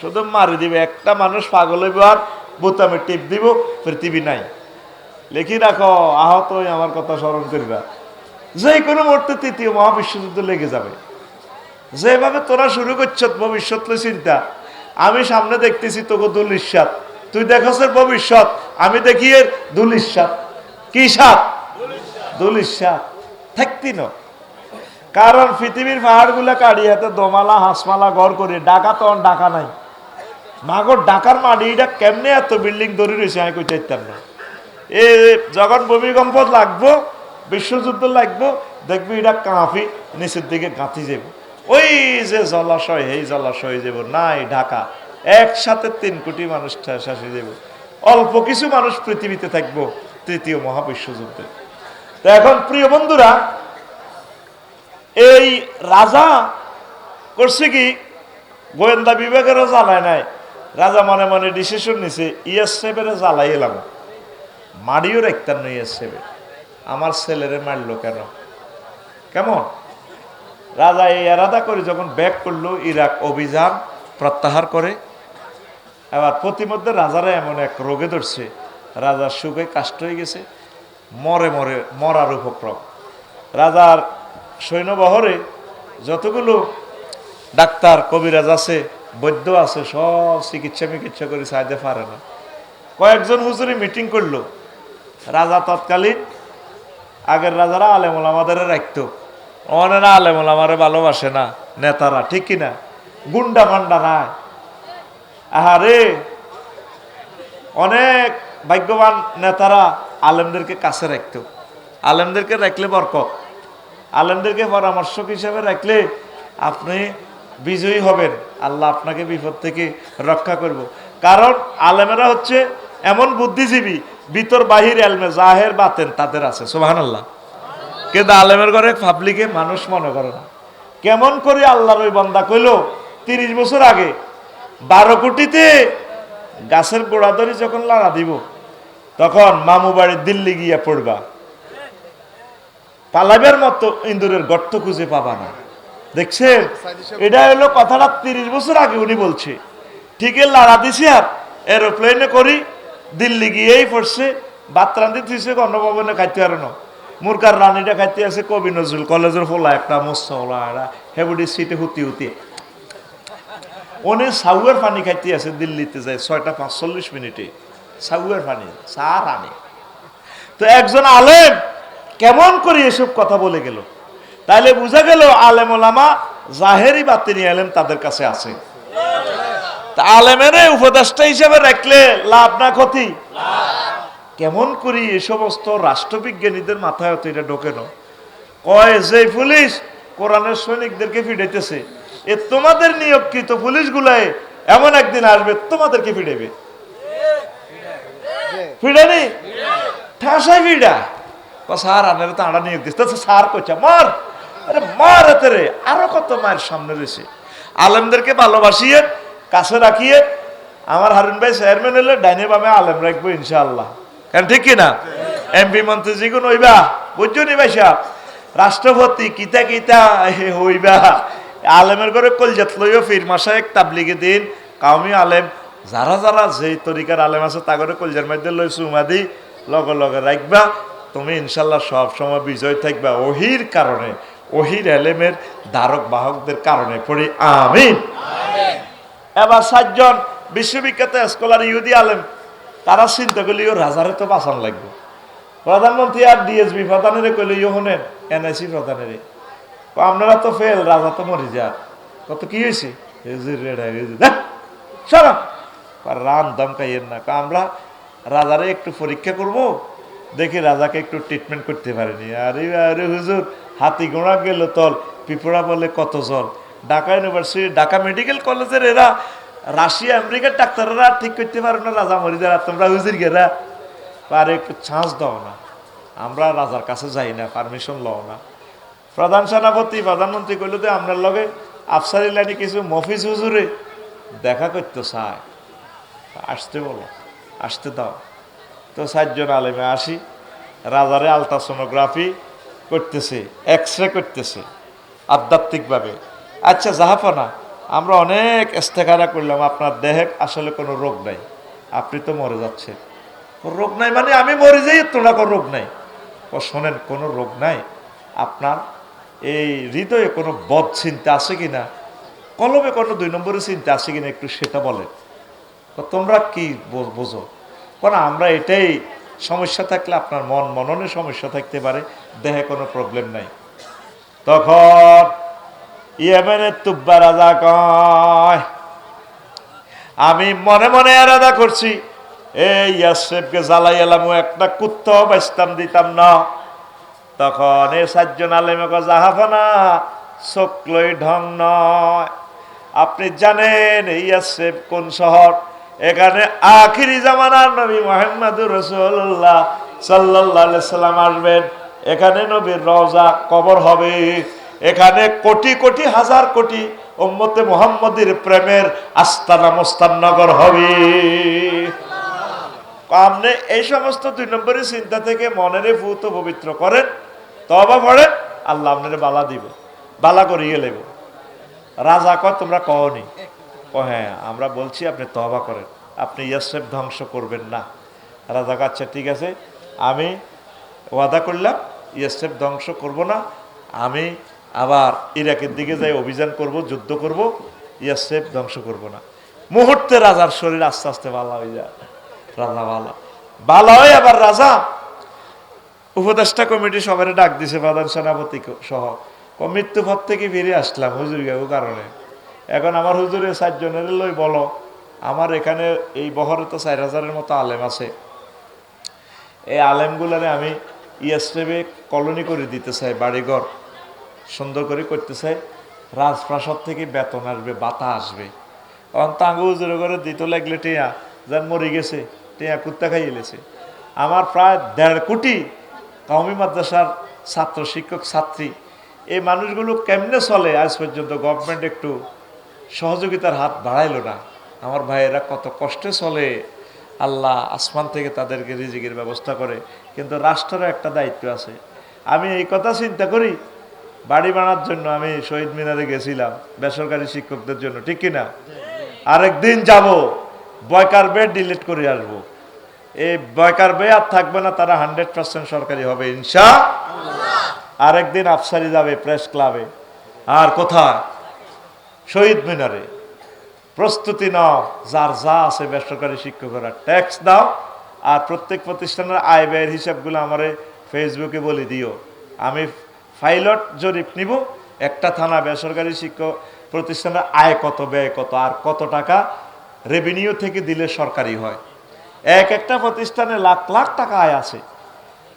শুধু মারি দিবে। একটা মানুষ পাগল হইব আর বোতামে টিপ দিব, পৃথিবী নাই। লিখি রাখো, আহত আমার কথা স্মরণ করিবা, যে কোনো মুহূর্তে তৃতীয় মহাবিশ্বযুদ্ধ লেগে যাবে। যেভাবে তোরা শুরু করছ ভবিষ্যৎ চিন্তা, আমি সামনে দেখতেছি তোকে দুলিশাত, তুই দেখছ ভবিষ্যৎ, আমি দেখি এর দুলিশাত। কি সাত? দুলিশাত থাকতি না। কারণ পৃথিবীর পাহাড় গুলা কাড়িয়ে হাতে দোমালা হাসমালা ঘর করে ডাকা, তখন ডাকা নাই। মাগর ডাকার মাটিটা কেমনে এত বিল্ডিং ধরে রয়েছে আমি কই চাইতাম না। এ যখন ভূমিকম্প লাগবো, বিশ্বযুদ্ধ লাগবো, দেখবি এটা কাঁপি নিচের দিকে গাঁথি যাব। ওই যে জলাশয়, এই জলাশয় যাব নাই ঢাকা, একসাথে 3 কোটি মানুষ শেষ হয়ে যাবে, অল্প কিছু মানুষ পৃথিবীতে থাকবো তৃতীয় মহাবিশ্বযুদ্ধে। তো এখন প্রিয় বন্ধুরা, এই রাজা করছে কি, গোয়েন্দা বিভাগেরও জ্বালায় নাই, রাজা মনে মনে ডিসিশন নিছে ISF-এর জ্বালাই এলাম, মারিও রাখতাম না ISF, আমার ছেলেরে মারলো কেন, কেমন? রাজা এই এরাদা করে যখন ব্যাক করলো, ইরাক অভিযান প্রত্যাহার করে, এবার প্রতিমধ্যে রাজারা এমন এক রোগে ধরছে, রাজার সুখে কাষ্ট হয়ে গেছে, মরার উপক্রম। রাজার সৈন্যবহরে যতগুলো ডাক্তার কবিরাজ আছে, বৈদ্য আছে, সব চিকিৎসা করে চাইতে পারে না। কয়েকজন হুজুরি মিটিং করলো, রাজা তৎকালীন আগের রাজারা আলেমুল আমাদের রাখতো, অনেরা আলেমুল আমারে ভালোবাসে না, নেতারা ঠিক কিনা, গুন্ডা মান্ডা নাই। আহারে, অনেক ভাগ্যবান নেতারা আলেমদেরকে কাছে রাখতো, আলেমদেরকে রাখলে বরকত, আলেমদেরকে পরামর্শক হিসেবে রাখলে আপনি বিজয়ী হবেন, আল্লাহ আপনাকে বিপদ থেকে রক্ষা করব। কারণ আলেমেরা হচ্ছে এমন বুদ্ধিজীবী, ভিতর বাহির এলমে জাহের বাতেন তাদের আছে, সুবহানাল্লাহ। কিন্তু আলেমের ঘরে পাবলিকে মানুষ মনে করে না। কেমন করে আল্লাহর ওই বান্দা কইলো 30 বছর আগে 12 কোটিতে গাছের গোড়া ধরে যখন লাড়া দিব, তখন মামু বাড়ি দিল্লি গিয়া পড়বা, পালাবের মতো ইন্দুরের গর্ত খুঁজে পাবা না। দেখছেন, এটা হলো কথাটা 30 বছর আগে উনি বলছে। ঠিকই লাড়া দিছে, আর এরোপ্লেনে করি দিল্লি গিয়েই পড়ছে, বাতরান্দি থুইছে গণভবনে খাইতে আর না, মুরকার রানীটা খাইতে আছে কবি নজরুল কলেজের ফোলা একটা মোস্তলা হেবুডি সিটে হুতি উনি সাউয়ের পানি খাইতে আছে দিল্লিতে যায় 6টা 45 মিনিটে, সাউয়ের পানি সার আনে। তো একজন আলেম কেমন করে এসব কথা বলে গেল, তাইলে বোঝা গেল আলেম ওলামা জাহেরি বাতিনি আলেম তাদের কাছে আছে। তা আলেমের উপদেষ্টা হিসেবে রাখলে লাভ না ক্ষতি? কেমন করি এই সমস্ত রাষ্ট্রবিজ্ঞানীদের মাথায় হতো এটা ঢোকে না। কয় যে পুলিশ কোরআনের সৈনিকদেরকে ফিডাইতেছে, এ তোমাদের নিয়োগকৃত পুলিশ গুলাই এমন একদিন আসবে তোমাদেরকে ফিডাইবে, ফিডানি ঠাসাই ফিডা। স্যার আনারে তো আড়া নিয়োগ দিচ্ছে, স্যার কইছে মার, আরে মার এতে রে, আরো কত মায়ের সামনে রয়েছে। আলেমদেরকে ভালোবাসিয়ে কাছে রাখিয়ে, আমার হারুন ভাই চেয়ারম্যান হলে ডাইনে বামে আলেম রাখবো ইনশাআল্লাহ, কারণ ঠিক কিনা? MP মন্ত্রী যেগুলো হইবা, বুঝছো নি ভাই সাহেব, রাষ্ট্রপতি কিতা কিতা হইবা, আলেমের ঘরে কলজাত লইও ফির মাসা এক তাবলিগে দিন কাউমি আলেম, যারা যারা যে তরিকার আলেম আছে তা করে কলজার মধ্যে লই সুমাদি লগে লগে রাখবা, তুমি ইনশাল্লাহ সব সময় বিজয় থাকবা ওহির কারণে, ওহির এলেমের ধারক বাহকদের কারণে পড়ি আমিন। এবার 7 জন বিশ্ববিখ্যাত স্কলার ইহুদি আলেম, তারা চিন্তা করলে রাজারে তো বাঁচান লাগবে। প্রধানমন্ত্রী আর DSB প্রধানের কইলে শোনেন, NIC প্রধানের আপনারা তো ফেল, রাজা তো মরে যা, কত কি হয়েছে রান দাম খাইয়েন না, আমরা রাজারে একটু পরীক্ষা করব, দেখি রাজাকে একটু ট্রিটমেন্ট করতে পারেনি। আরে আরে হুজুর, হাতি গোড়া গেল তল, পিঁপড়া বলে কত জল। ঢাকা ইউনিভার্সিটি, ঢাকা মেডিকেল কলেজের এরা রাশিয়া আমেরিকার ডাক্তাররা ঠিক করতে পারো না, রাজা মরে যা, তোমরা হুজুর গেরা পারে একটু চান্স দাও না, আমরা রাজার কাছে যাই না, পারমিশন লও না। প্রধান সেনাপতি প্রধানমন্ত্রী কইল যে আপনার লগে আফসারি লাইনে কিছু মফিজ হুজুরে দেখা করতে চায়, আসতে বলো, আসতে দাও। তো 7 জন আলেমে আসি, রাজারে আলট্রাসোনোগ্রাফি করতেছে, এক্সরে করতেছে আধ্যাত্মিকভাবে। আচ্ছা জাহাপনা, আমরা অনেক ইস্তেখারা করলাম, আপনার দেহে আসলে কোনো রোগ নাই, আপনি তো মরে যাচ্ছেন। রোগ নাই মানে আমি মরে যাই, তোরা কোনো রোগ নাই। শোনেন, কোনো রোগ নাই, আপনার এই হৃদয়ে কোনো বদ চিন্তা আছে কিনা, কলমে কোনো 2 নম্বরের চিন্তা আছে কিনা একটু সেটা বলেন। তোমরা কি বোঝো? কারণ আমরা এটাই, সমস্যা থাকলে আপনার মননে সমস্যা থাকতে পারে, দেহে কোনো প্রবলেম নাই। তখন ইয়েমেনের তুব্বা রাজা কয়, আমি মনে মনে এরাদা করছি এই ইয়াসরিবকে জ্বালাই এলাম, একটা কুত্তাও বাঁচতাম দিতাম না। তখন এই 7 জন আলেমে কয়, জাহাফানা চোখ লই ঢং নয়, আপনি জানেন ইয়াসরিব কোন শহর? এখানে আখিরি জামানার নবী মুহাম্মদুর রাসূলুল্লাহ সাল্লাল্লাহু আলাইহি সাল্লাম আসবেন। এখানে নবীর রওজা কবর হবে। এখানে কোটি কোটি হাজার কোটি উম্মতে মুহাম্মদের প্রেমের আস্তানা মোস্তাননগর হবে। আপনি এই সমস্ত 2 নম্বরের চিন্তা থেকে মনের ভূত পবিত্র করেন, তওবা পড়েন, আল্লাহ আপনার বালা দিব, বালা করিয়ে লেব। রাজা কয় তোমরা কওনি? হ্যাঁ আমরা বলছি আপনি তওবা করেন, আপনি ইয়াসরিব ধ্বংস করবেন না। রাজা কয় আচ্ছা ঠিক আছে, আমি ওয়াদা করলাম ইয়াসরিব ধ্বংস করব না, আমি আবার ইরাকের দিকে যাই অভিযান করব, যুদ্ধ করব, ইয়াসরিব ধ্বংস করব না। মুহূর্তে রাজার শরীর আস্তে আস্তে ভালো হয়ে যায়। রাজা ভালো হয়। আবার রাজা উপদেষ্টা কমিটি সবাই ডাক দিছে, প্রধান সেনাপতি সহ। মৃত্যু পথ থেকে ফিরে আসলাম হুজুর গাবু কারণে, এখন আমার হুজুরের 4 জনের লই বলো, আমার এখানে এই বহরে তো 4000-এর মতো আলেম আছে, এই আলেমগুলারে আমি ইয়াসরিবে কলোনি করে দিতে চাই, বাড়িঘর সুন্দর করে করতে চাই, রাজপ্রাসাদ থেকে বেতন আসবে, বাতা আসবে। কারণ তাঙ্গু হুজুরে করে দিতে লাগলে টিয়া যান মরে গেছে, টিয়া কুত্তা খাইয়েছে। আমার প্রায় 1.5 কোটি কওমি মাদ্রাসার ছাত্র শিক্ষক ছাত্রী, এই মানুষগুলো কেমনে চলে আজ পর্যন্ত গভর্নমেন্ট একটু সহযোগিতার হাত বাড়াইলো না। আমার ভাইয়েরা কত কষ্টে চলে, আল্লাহ আসমান থেকে তাদেরকে রিজিকের ব্যবস্থা করে, কিন্তু রাষ্ট্রের একটা দায়িত্ব আছে। আমি এই কথা চিন্তা করি, বাড়ি বানার জন্য আমি শহীদ মিনারে গেছিলাম বেসরকারি শিক্ষকদের জন্য, ঠিক কিনা? আরেকদিন যাব, বয়কার বেড ডিলিট করে আসবো। এই বয়কার বে আর থাকবে না, তারা 100% সরকারি হবে ইনশাআল্লাহ। আরেকদিন আফসারি যাবে প্রেস ক্লাবে, আর কোথায়? শহীদ মিনারে। প্রস্তুতি নাও, যার যা আছে বেসরকারি শিক্ষকরা ট্যাক্স দাও, আর প্রত্যেক প্রতিষ্ঠানের আয় ব্যয়ের হিসাবগুলো আমারে ফেসবুকে বলে দিও। আমি পাইলট জরিপ নিব, একটা থানা বেসরকারি শিক্ষক প্রতিষ্ঠানের আয় কত, ব্যয় কত, আর কত টাকা রেভিনিউ থেকে দিলে সরকারি হয়। একটা প্রতিষ্ঠানে লাখ লাখ টাকা আয় আছে,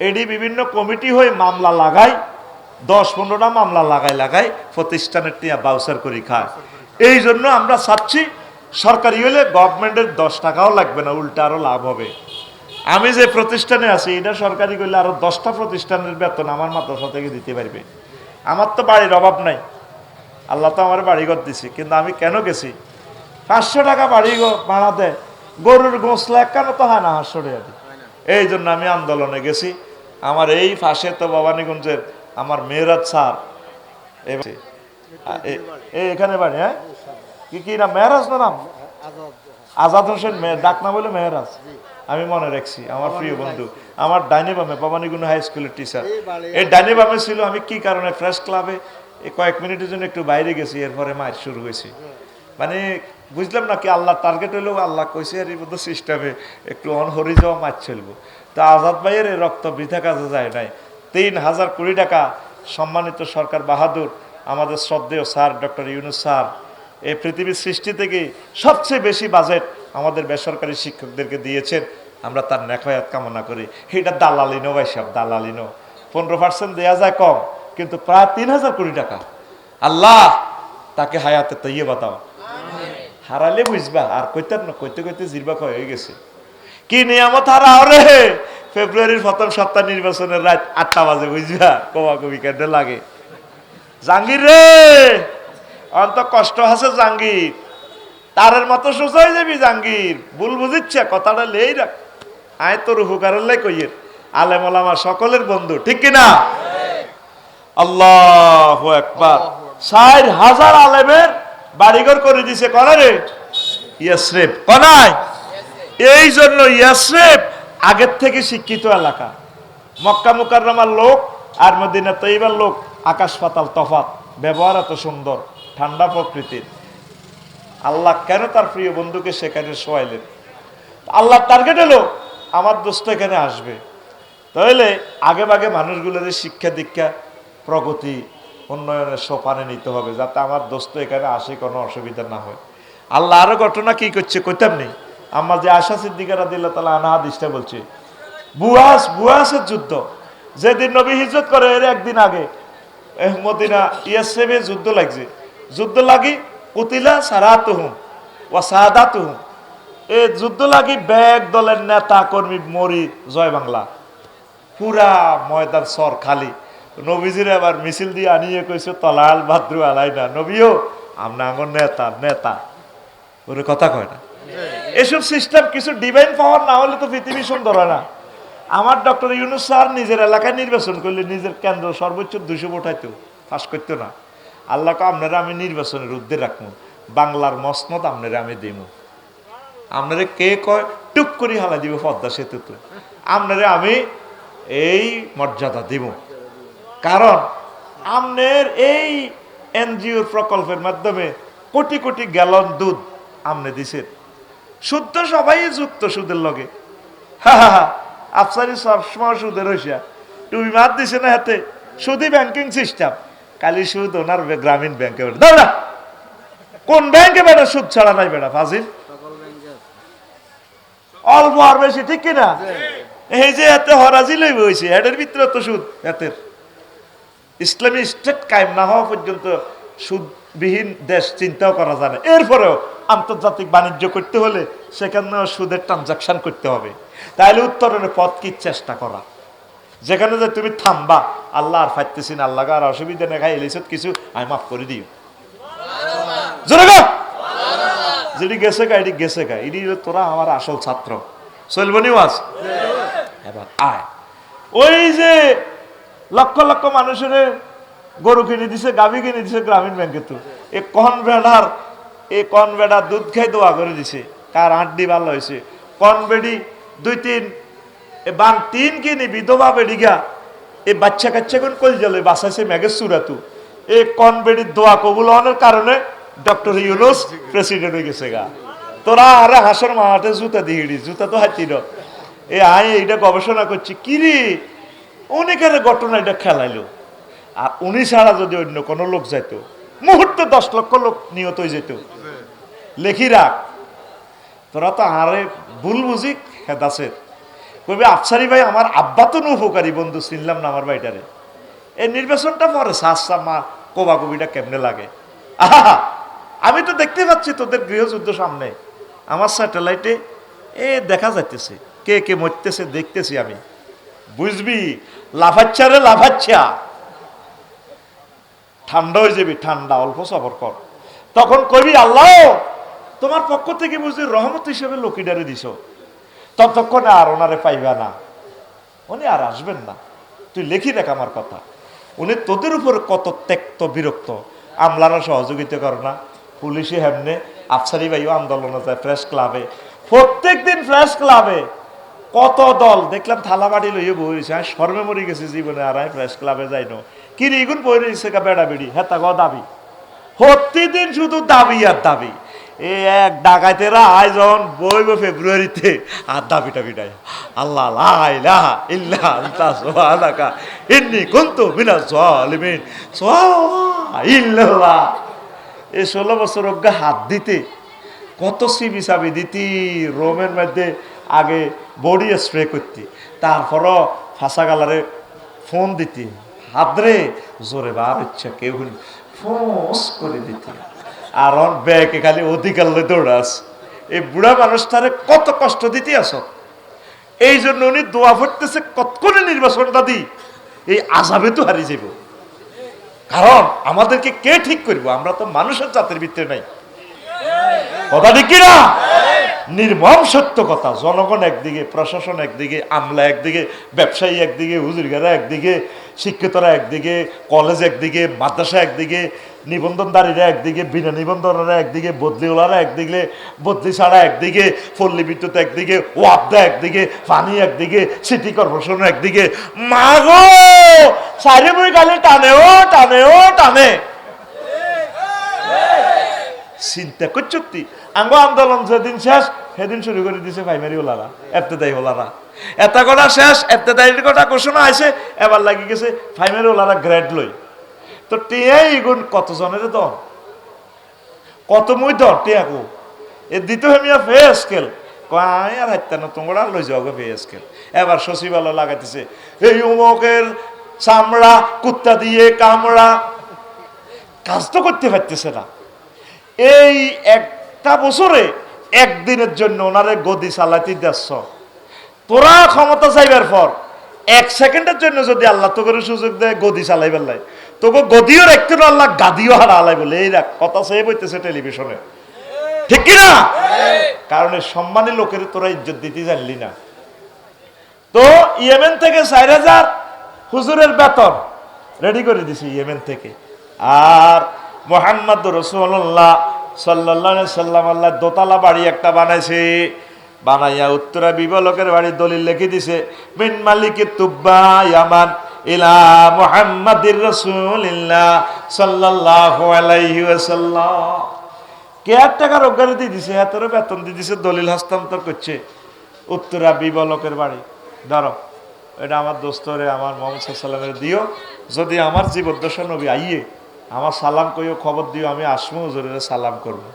এডি বিভিন্ন কমিটি হয়ে মামলা লাগায়, 10-15টা মামলা লাগাই প্রতিষ্ঠানের টিয়া বাউচার করে খায়। এই জন্য আমরা চাচ্ছি সরকারি হলে গভর্নমেন্টের 10 টাকাও লাগবে না, উল্টা আরো লাভ হবে। আমি যে প্রতিষ্ঠানে আছি এটা সরকারি করলে আরো 10টা প্রতিষ্ঠানের বেতন আমার মাদ্রাসা থেকে দিতে পারবে। আমার তো বাড়ির অভাব নাই, আল্লাহ তো আমার বাড়িঘর দিছে, কিন্তু আমি কেন গেছি? 500 টাকা বাড়ি ভাড়া দেয়, গরুর গোসলা কেন তো হয় না 500 টাকা। এই জন্য আমি আন্দোলনে গেছি। আমার এই পাশে তো ভবানীগঞ্জের আমার মেহরাজ স্যার, এখানে বাড়ি, হ্যাঁ কি নাম? মেহরাজ না নাম? আজাদ হোসেন, ডাক নাম বলে মেহরাজ। আমি মনে রাখছি, আমার প্রিয় বন্ধু, আমার ডাইনি বামে ভবানীগঞ্জ হাই স্কুলের টিচার। এই ডাইনি বামে ছিল। আমি কি কারণে প্রেস ক্লাবে কয়েক মিনিটের জন্য একটু বাইরে গেছি, এরপরে মার শুরু হয়েছে। মানে বুঝলাম না কি আল্লাহ টার্গেট হলেও আল্লাহ কইছে এর মধ্যে সিস্টেমে একটু অনহরি যাওয়া মাছ চলবো। তা আজাদ ভাইয়ের রক্ত বৃথা কাজে যায় নাই। 3000 কোটি টাকা সম্মানিত সরকার বাহাদুর আমাদের শ্রদ্ধেয় স্যার ডক্টর ইউনূস স্যার এই পৃথিবীর সৃষ্টি থেকে সবচেয়ে বেশি বাজেট আমাদের বেসরকারি শিক্ষকদেরকে দিয়েছেন। আমরা তার নেখায়াত কামনা করি। এটা দালালিনো ভাই সাহেব, দালালিনো। 15% দেওয়া যায় কম, কিন্তু প্রায় 3000 কোটি টাকা। আল্লাহ তাকে হায়াতে তৈয়বা দাও। হারালে বুঝবা, আর কইতে না কইতে কইতে জিরবা হয়ে গেছে। কি নিয়ামত হারাও রে! ফেব্রুয়ারির প্রথম সপ্তাহ নির্বাচনের রাত 8টা বাজে, বুঝবা কবা কবি কেটে লাগে। জাহাঙ্গীর রে, অন্ত কষ্ট আছে জাহাঙ্গীর, তারের মতো সোজা হয়ে যাবি জাহাঙ্গীর। ভুল বুঝিচ্ছে, কথাটা লেই রাখ। আয় তোর হুকারের লাই কইয়ের, আলেম ওলামা সকলের বন্ধু, ঠিক কিনা? আল্লাহু আকবার। 4000 আলেমের বাড়িঘর করে দিছে কনা রে? ইয়াসরিব কনায়। এই জন্য ইয়াসরিব আগের থেকে শিক্ষিত এলাকা। মক্কা মুকাররমার লোক আর মদিনা তৈয়বার লোক আকাশ পাতাল তফাৎ। ব্যবহার এত সুন্দর, ঠান্ডা প্রকৃতির। আল্লাহ কেন তার প্রিয় বন্ধুকে সেখানে শোয়াইলেন? আল্লাহ টার্গেট হলো আমার দোস্ত এখানে আসবে। তাহলে আগে ভাগে মানুষগুলোর শিক্ষা দীক্ষা প্রগতি উন্নয়নের সোপানে নিতে হবে, যাতে আমার দোস্ত এখানে আসে কোনো অসুবিধা না হয়। আল্লাহ আরো ঘটনা কি করছে কইতাম নেই। আমার যে আয়সা সিদ্দিকা রাদিয়াল্লাহু তাআলা আনহা হাদিসটা বলছে, বুয়াসের যুদ্ধ যেদিন নবী হিজরত করে এর একদিন আগে মদিনা ইয়াসরিবে যুদ্ধ লাগছে। যুদ্ধ লাগি কুতিলা সারাতুহুম ওয়া সাদাতুহুম। এই যুদ্ধ লাগি ব্যাগ দলের নেতা কর্মী মরি জয় বাংলা, পুরা ময়দান সর খালি। নবীজির আবার মিছিল দিয়ে আনিয়ে কইছে তলাল ভাদ্র আলাই না, নবীও আমরা আঙ্গর নেতা নেতা ওরে কথা কয় না। এসব সিস্টেম কিছু ডিভাইন পাওয়ার না হলে তো পৃথিবী সুন্দর হয় না। আমার ডক্টর ইউনূস স্যার নিজের এলাকায় নির্বাচন করলে নিজের কেন্দ্র সর্বোচ্চ 200 ভোট হইতো, পাস করতো না। আল্লাহকে আপনারা আমি নির্বাচনের উদ্দে রাখবো, বাংলার মসনদ আপনারা আমি দিব, আপনারা কে কয় টুক করে হালা দিব পদ্মা সেতুতে, আপনারা আমি এই মর্যাদা দিব। কারণ আপনার এই এনজিওর প্রকল্পের মাধ্যমে কোটি কোটি গ্যালন দুধ আপনি দিছেন, শুদ্ধ সবাই যুক্ত সুদের লগে। হা হা হা, আফসারি সবসময় সুদের হইসা টুবি মাত দিছে না হাতে, সুদি ব্যাংকিং সিস্টেম, কালি সুদ ওনার গ্রামীণ ব্যাংকে দাও না, কোন ব্যাংকে বেটা সুদ ছাড়া নাই বেটা ফাজিল, অল্প আর বেশি ঠিক কিনা? এই যে এতে হরাজি লইব হয়েছে এটার ভিতরে তো সুদ, এতের ইসলামী স্টেট কায়েম না হওয়া পর্যন্ত সুদবিহীন দেশ চিন্তাও করা যায় না। এরপরেও আন্তর্জাতিক বাণিজ্য করতে হলে সেখানে সুদের ট্রানজাকশন করতে হবে। তাহলে উত্তরণের পথ কি চেষ্টা করা, যেখানে যে তুমি থামবা আল্লাহ আর ফাইতেছি না, আল্লাহ আর অসুবিধা নেই, খাই এলিস কিছু আমি মাফ করে দিও, জোরে গো যেটি গেছে গা এটি গেছে গা, এটি তোরা আমার আসল ছাত্র, চলবনি ওয়াজ। এবার আয়, ওই যে লক্ষ লক্ষ মানুষের গরু কিনে দিছে, গাভী কিনে দিছে গ্রামীণ ব্যাংকে, তো এই কনভেডার দুধ খাই দোয়া করে দিছে, কার হাড্ডি ভালো হয়েছে, কনবেডি 2-3 বান 3 কিনি বিধবা বেডিগা এই বাচ্চা কাচ্চা কোন কল জলে বাসাইছে মেঘের সুরাতু, এই কনবেডির দোয়া কবুল হওয়ার কারণে ডক্টর ইউনূস প্রেসিডেন্ট হয়ে গেছে গা। তোরা আরে হাসর মাঠে জুতা দিয়ে জুতা তো হাতির এ আয় এইটা গবেষণা করছি কিরে অনেকের ঘটনা এটা খেলাইলো, আর উনি ছাড়া যদি অন্য কোনো লোক যাইতো মুহূর্তে 10 লক্ষ লোক নিহত হয়ে যেত। লেখি রাখ, তোরা তো আরে ভুল বুঝি হেদাসের কবি আফসারি ভাই আমার আব্বা তো উপকারী বন্ধু, চিনলাম না আমার ভাইটারে, এই নির্বাচনটা পরে সাহসা মা কবা কবিটা কেমনে লাগে। আহা, আমি তো দেখতে পাচ্ছি তোদের গৃহযুদ্ধ সামনে, আমার স্যাটেলাইটে এ দেখা যাইতেছে কে কে মরতেছে দেখতেছি আমি, বুঝবি লাফাচ্ছা রে লাফাচ্ছা, ঠান্ডা হয়ে যাবি, ঠান্ডা অল্প সবর কর, তখন কবি আল্লাহ তোমার পক্ষ থেকে বুঝলি রহমত হিসেবে লকিডারে দিছ, ততক্ষণে আর ওনারে পাইবা না, উনি আর আসবেন না, তুই লেখি দেখ আমার কথা, উনি তোদের উপর কত ত্যক্ত বিরক্ত, আমলারা সহযোগিতা করে না, পুলিশে হেমনে, আফসারি ভাইও আন্দোলনে যায়, প্রেস ক্লাবে, প্রত্যেক দিন প্রেস ক্লাবে কত দল দেখলাম থালাবাড়ি লইয়ে বইছে, আমি শর্মে মরে গেছি জীবনে, আর আমি প্রেস ক্লাবে যাই না, কি রিগুন বই রয়েছে বেড়া বেড়ি হেতা গ দাবি, প্রতিদিন শুধু দাবি আর দাবি, এই এক ডাকাতেরা আয়োজন বইব ফেব্রুয়ারিতে আর দাবি টাবি নাই, আল্লাহ লা ইলাহা ইল্লা আনতা সুবহানাকা ইন্নী কুনতু মিনাজ জালিমিন ইল্লাল্লাহ। এই 16 বছর অজ্ঞা হাত দিতে কত সিবি সাবি দিতি, রোমের মধ্যে আগে বডি স্প্রে করতি, তারপরও ফাঁসা গালারে ফোন দিতি, হাতরে জোরে বার ইচ্ছা কেউ ফোঁস করে দিতি, আর ব্যাগে খালি অধিকার লই দৌড়াস, এই বুড়া মানুষটারে কত কষ্ট দিতে আস, এই জন্য উনি দোয়া ফুটতেছে কতক্ষণে নির্বাচনটা দিই এই আজাবে তো হারিয়ে যাব, কারণ আমাদেরকে কে ঠিক করবো, আমরা তো মানুষের জাতের ভিতরে নাই, কথা ঠিক কিনা? নির্মম সত্য কথা, জনগণ একদিকে, প্রশাসন একদিকে, আমলা একদিকে, ব্যবসায়ী একদিকে, হুজুরগারা একদিকে, শিক্ষিতরা একদিকে, কলেজ একদিকে, মাদ্রাসা একদিকে, নিবন্ধনদারীরা একদিকে, বিনা নিবন্ধনরা একদিকে, বদলিওয়ালারা একদিকে, বদলি ছাড়া একদিকে, পল্লী বিদ্যুৎ একদিকে, ওয়াপদা একদিকে, পানি একদিকে, সিটি কর্পোরেশন একদিকে, মাগো সারি বই গালে টানে ও টানে ও টানে, চিন্তা করছি আঙ্গ আন্দোলন যেদিন শেষ সেদিন শুরু করে দিছে প্রাইমারি ওলারা, এফতেদায়ী ওলারা, এটা কটা শেষ, এফতেদায়ীর কটা ঘোষণা আছে, এবার লাগি গেছে প্রাইমারি ওলারা গ্রেড লই, তো টিয়াই এগুন কত জনের দন, কত মুই দন টিয়া কো এ দিত হেমিয়া ফে স্কেল কয় আর হাইতা না তোমরা লই যাও ফে স্কেল, এবার সচিবালয় লাগাইতেছে এই উমকের চামড়া কুত্তা দিয়ে কামড়া, কাজ তো করতে পারতেছে না, এই একটা বছরে একদিনের জন্য ওনারে গদি চালাইতে দেশ, তোরা ক্ষমতা চাইবার পর 1 সেকেন্ডের জন্য যদি আল্লাহ তোকে সুযোগ দেয় গদি চালাইবার লাই, তোকে গদিও রাখতে না, আল্লাহ গাদিও হারালাই বলে এই রাখ কথা সেই বইতেছে টেলিভিশনে, ঠিক কিনা? কারণ এই সম্মানী লোকের তোরা ইজ্জত দিতে জানলি না। তো ইয়েমেন থেকে 4000 হুজুরের বেতন রেডি করে দিছি ইয়েমেন থেকে। আর মুহাম্মদ রাসূলুল্লাহ সাল্লাল্লাহু আলাইহি সাল্লাম আল্লাহ দোতলা বাড়ি একটা বানাইছে, বানাইয়া উত্তরা বিবলকের বাড়ি দলিল লিখে দিছে, মিন মালিকি তুব্বা ইয়ামান ইলা মুহাম্মাদির রাসূলিল্লাহ সাল্লাল্লাহু আলাইহি ওয়াসাল্লাম। কেয়ারটেকার অজ্ঞানে দিয়ে দিছে, এতরে বেতন দিয়ে দিছে, দলিল হস্তান্তর করছে উত্তরা বিবলকের বাড়ি। ধরো এটা আমার দোস্তরে আমার মোহাম্মদ সাল্লামের দিও, যদি আমার জীবদ্দশা নবী আইয়ে আমার সালাম কইও, খবর দিও, আমি আসমু হুজুরের সালাম করবো,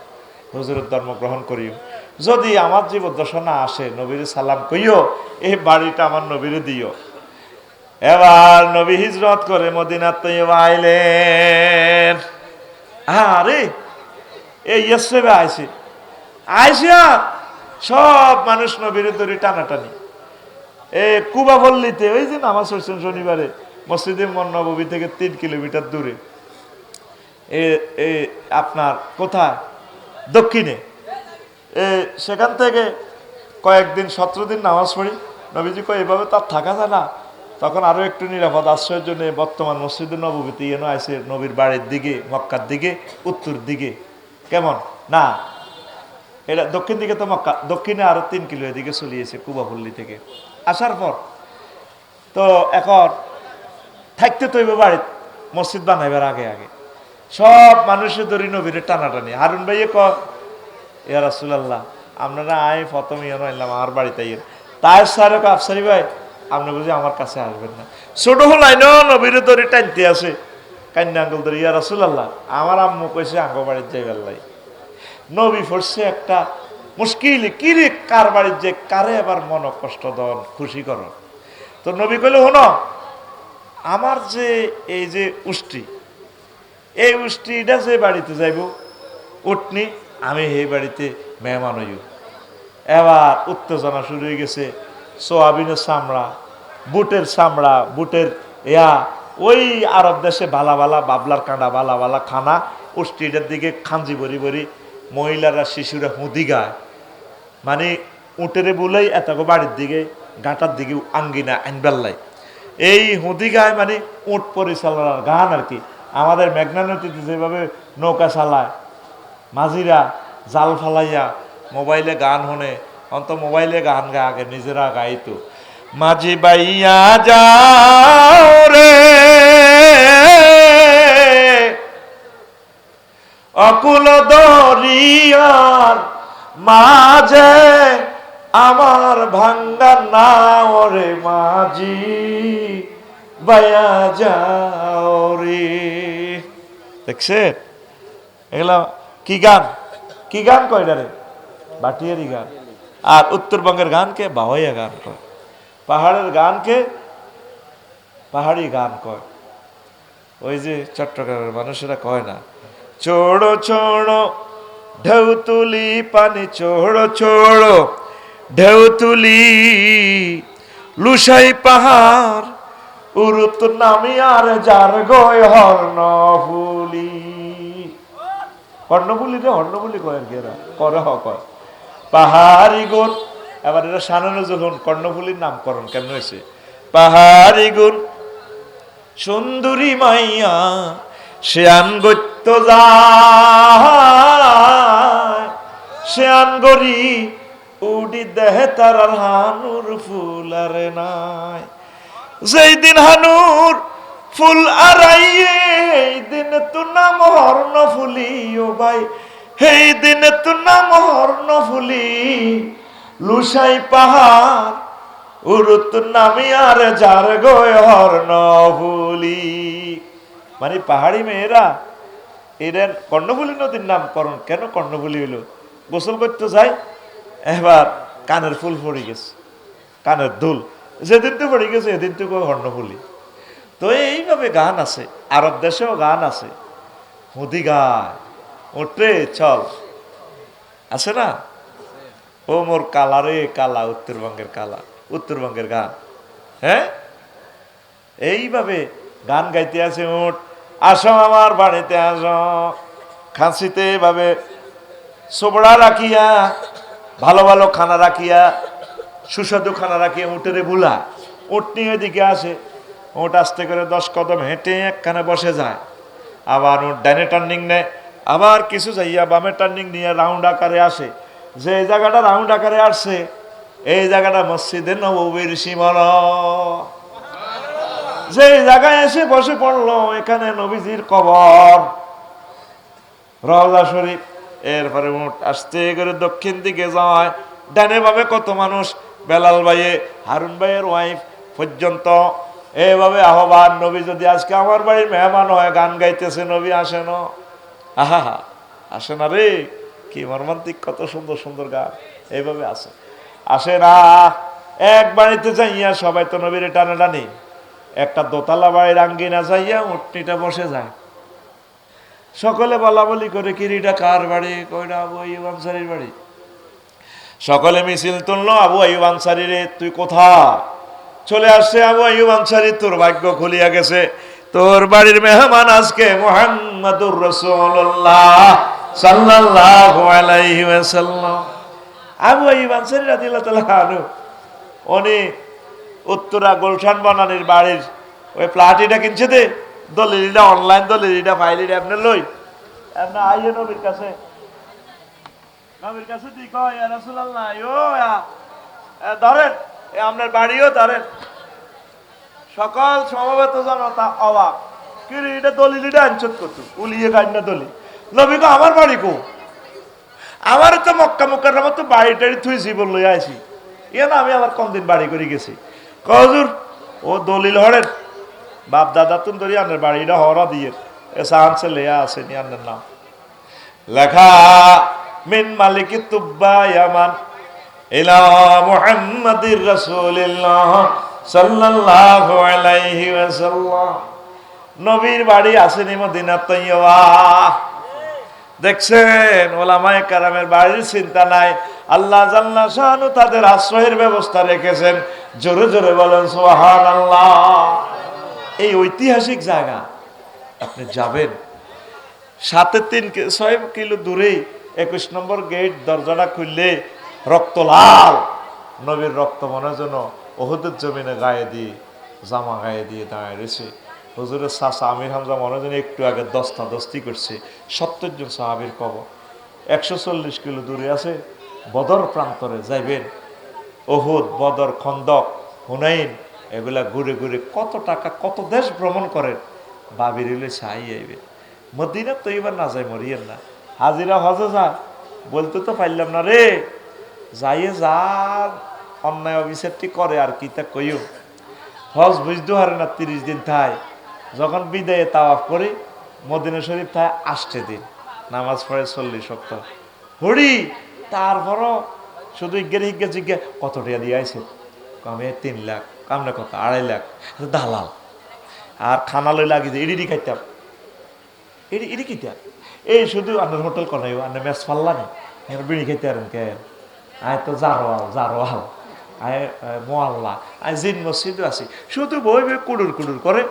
হুজুরের ধর্ম গ্রহণ করিও। যদি আমার জীবদ্দশা না আসে নবীর সালাম কইও, এই বাড়িটা আমার নবীরে দিও। এবার নবী হিজরত করে মদিনা তৈবা আইলেন। আরে এই ইয়েসরেবে আইসে, আইসিয়া সব মানুষ নবীরে ধরে টানাটানি। কুবা পল্লীতে ওই যে নামাজ পড়ছেন শনিবারে মসজিদে নববী থেকে 3 কিলোমিটার দূরে, আপনার কোথায় দক্ষিণে, সেখান থেকে কয়েকদিন 17 দিন নামাজ পড়ি। নবীজি কয় এভাবে তার থাকা যায় না, তখন আরো একটু নিরাপদ আশ্রয়ের জন্য বর্তমান মসজিদে নববীতে এনো আইসে নবীর বাড়ির দিকে, মক্কার দিকে, উত্তর দিকে। কেমন না এটা দক্ষিণ দিকে তো মক্কা, দক্ষিণে আরো 3 কিলো এদিকে চলিয়েছে কুবাপল্লী থেকে। আসার পর তো এখন থাকতে তৈব বাড়ির মসজিদ বানাইবার আগে আগে সব মানুষের দড়ি নবীরে টানাটানি। হারুন ভাইয়ে ইয়া রাসূলুল্লাহ আপনারা আয় প্রথম ইয়ে আনলাম আমার বাড়িতে ইয়ে, তাই স্যার আফসারি ভাই আপনি বুঝি আমার কাছে আসবেন না। ছোট হলাইন নবীরে দড়ি টানতে আছে, কান্না আঙ্গুল ধরে, ইয়া রাসূলুল্লাহ আমার আম্মু কইছে আঙ্গ বাড়ির যাইবার লাই। নবী পড়ছে একটা মুশকিল, কি রে কার বাড়ির যে কারে আবার মন কষ্ট দন খুশি কর। তো নবী কইলে হনো আমার যে এই যে উষ্টি, এই উষ্টিটা যে বাড়িতে যাইব উঠনি আমি এই বাড়িতে মেহমান হইব। এবার উত্তেজনা শুরু হয়ে গেছে, সোয়াবিনের চামড়া, বুটের চামড়া, বুটের ওই আরব দেশে বালা বালা বাবলার কাঁডা বালা বালা খানা, উষ্টিটার দিকে খাঞ্জি ভরি ভরি মহিলারা শিশুরা হুদি গায়, মানে উটেরে বলেই এত বাড়ির দিকে গাঁটার দিকে আঙ্গিনা আইনবেল্লাই এই হুদি গায়, মানে উট পরিচালনার গান আর কি। আমাদের মেঘনা নদীতে যেভাবে নৌকা চালায় মাঝিরা জাল ফালাইয়া মোবাইলে গান শোনে, অন্ত মোবাইলে গান গায়, আগে নিজেরা গাইতো, মাঝি বাইয়া যাও রে অকুল দরিয়ার মাঝে আমার ভাঙ্গা নাও রে মাঝি বাইয়া যাও রে। দেখছে এগুলা কি গান, কি গান কয় রে? বাটিয়ারি গান। আর উত্তরবঙ্গের গানকে বাওয়াইয়া গান কয়, পাহাড়ের গানকে পাহাড়ি গান কয়। ওই যে চট্টগ্রামের মানুষেরা কয় না, চোড়ো চোড়ো ঢেউ তুলি পানি, চোড়ো চোড়ো ঢেউ তুলি লুসাই পাহাড় উরুত নামি আর যার গয় হর্ণফুলি। হর্ণফুলি রে, হর্ণফুলি কয় আর কি এরা করে কয় পাহাড়ি গুণ। এবার এটা সানানো যখন কর্ণফুলির নামকরণ কেমন হয়েছে, পাহাড়ি গুণ সুন্দরী মাইয়া সে আনগত্য যায়, সে আনগরি উডি দেহে তার আর হানুর ফুল আর নাই। যেই দিন হানুর ফুল আড়াইয়ে এই দিন তো নাম হর্ণফুলি, ও ভাই এই দিন তো নাম হর্ণফুলি লুসাই পাহাড় উরুত নামি আর যার গয় হর্ণফুলি। মানে পাহাড়ি মেয়েরা এরা কর্ণফুলী নদীর নামকরণ কেন কর্ণফুলী হইল, গোসল করতে যায় এবার কানের ফুল পড়ে গেছে, কানের দুল যেদিন তো পড়ে গেছে এদিন তো কর্ণফুলী। তো এইভাবে গান আছে, আরব দেশেও গান আছে, হুদি গায়, উঠে চল, আছে না? ও মোর কালা রে কালা, উত্তরবঙ্গের কালা, উত্তরবঙ্গের গান। হ্যাঁ, এইভাবে গান গাইতে আছে। উঠ, আসো আমার বাড়িতে আসো, খাসিতে ভাবে সোবড়া রাখিয়া, ভালো ভালো খানা রাখিয়া, সুস্বাদু খানা রাখিয়া উঠেরে বুলা। উঠ নিয়ে এদিকে আসে, উঠ আস্তে করে 10 কদম হেঁটে একখানে বসে যায়। আবার উঠ ডাইনে টার্নিং নেয়, আবার কিছু যাইয়া বামে টার্নিং নিয়ে রাউন্ড আকারে আসে। যে জায়গাটা রাউন্ড আকারে আসছে, এই জায়গাটা মসজিদে নববীর সীমানা। যে জায়গায় এসে বসে পড়লো, এখানে নবীজির কবর, রওজা শরীফ। এরপরে উঠ আস্তে করে দক্ষিণ দিকে যায়, ডানে ভাবে কত মানুষ, বেলাল ভাইয়ে, হারুন ভাইয়ের ওয়াইফ পর্যন্ত এভাবে আহ্বান। নবী যদি আজকে আমার বাড়ির মেহমান হয়, গান গাইতেছে, নবী আসে না? আহা, আসে না রে, কি মর্মান্তিক, কত সুন্দর সুন্দর গান এইভাবে আসে। আসে না, এক বাড়িতে যাইয়া সবাই তো নবীর টানে টানি, একটা দোতলা বাড়ির আঙ্গিনা যাইয়া উটনিটা বসে যায়। সকলে বলা বলি করে, কিরিটা কার বাড়ি? কইরা আবু আইয়ুব আনসারীর বাড়ি। সকলে মিছিল তুললো, আবু আইয়ুব আনসারী রে তুই কোথা? চলে আসছে আবু আইয়ুব আনসারী, তোর ভাগ্য খুলিয়া গেছে, তোর বাড়ির মেহমান আজকে মুহাম্মাদুর রাসূলুল্লাহ সাল্লাল্লাহু আলাইহি ওয়াসাল্লাম। আবু আইয়ুব আনসারী রাদিয়াল্লাহু তাআলা আনহু, উনি উত্তরা গুলশান বনানীর বাড়ির ওই প্লাটিটা কিনছে দে, দলিলটা অনলাইন, দলিলটা ফাইলিটা আপনি লই, আপনি আইয়ে নবীর কাছে, নবীর কাছে তুই কয় ইয়া রাসূলুল্লাহ, ধরেন আপনার বাড়িও ধরেন। সকল সমবেত জনতা অবাক, কি রে এটা দলিলটা আনছত কত, উলিয়ে গাইন না দলিল। নবী কো আমার বাড়ি কো? আমার তো মক্কা মুকাররমা তো বাড়ি টাড়ি থুই জীবন লই আইছি, ইয়ে না আমি আবার কোনদিন বাড়ি করে গেছি। কজুর ও দলিল হরেন, বাপ দাদা তুন ধরি আনের বাড়িটা হরা দিয়ে এসা আনছে লেয়া আছে নি আনের নাম লেখা, মিন মালিকি তুব্বা ইয়ামান ইলা মুহাম্মাদির রাসূলিল্লাহ সাল্লাল্লাহু আলাইহি ওয়াসাল্লাম। নবীর বাড়ি আসেনি মদিনা তৈয়বা। দেখছেন, ওলামায়ে কেরামের বাড়ির চিন্তা নাই, আল্লাহ জাল্লা শানু তাদের আশ্রয়ের ব্যবস্থা রেখেছেন। জোরে জোরে বলেন সুবহানাল্লাহ। এই ঐতিহাসিক জায়গা আপনি যাবেন, 7.6 কিলো দূরেই 21 নম্বর গেট, দরজাটা খুললে রক্ত লাল, নবীর রক্ত মনে যেন ওহুদের জমিনে গায়ে দিয়ে, জামা গায়ে দিয়ে দাঁড়িয়ে রয়েছে। হুজুরের চাচা আমির হামজা মনে যেন একটু আগে দস্তাদস্তি করছে। 70 জন সাহাবীর কবর 140 কিলো দূরে আছে। বদর প্রান্তরে যাইবেন, ওহুদ, বদর, খন্দক, হুনাইন, এগুলা ঘুরে ঘুরে কত টাকা, কত দেশ ভ্রমণ করেন, বাবির হইলে ছাই আইবে। মদিনা তো এবার না যাই মরিয়েন না, হাজিরা হজে যা বলতে তো পারলাম না রে, যাইয়ে যার অন্যায় অবিচারটি করে আর কি তা কইও। হজ বুঝতে পারে না, 30 দিন থাই, যখন বিদায়ে তাওয়াফ করি মদিনা শরীফ থায় 8 দিন, নামাজ পড়ে 40 সপ্তাহ হরি। তারপরও শুধু হিজ্ঞা জিজ্ঞা কত টাকা দিয়ে আইছে, কমে 3 লাখ, কামনে কত 2.5 লাখ, দালাল। আর খানা লই লাগি যে ইডি খাইতাম, ইডি খাইতাম, এই শুধু আপনার হোটেল কনাই আপনার ম্যাচ ফাল্লানি বিড়ি খাইতে পারেন কে? আয় তো জারোয়াল আয় মোয়াল্লা, আয় জিন মসজিদও আছি, শুধু বই বই কুড়ুর কুড়ুর করে।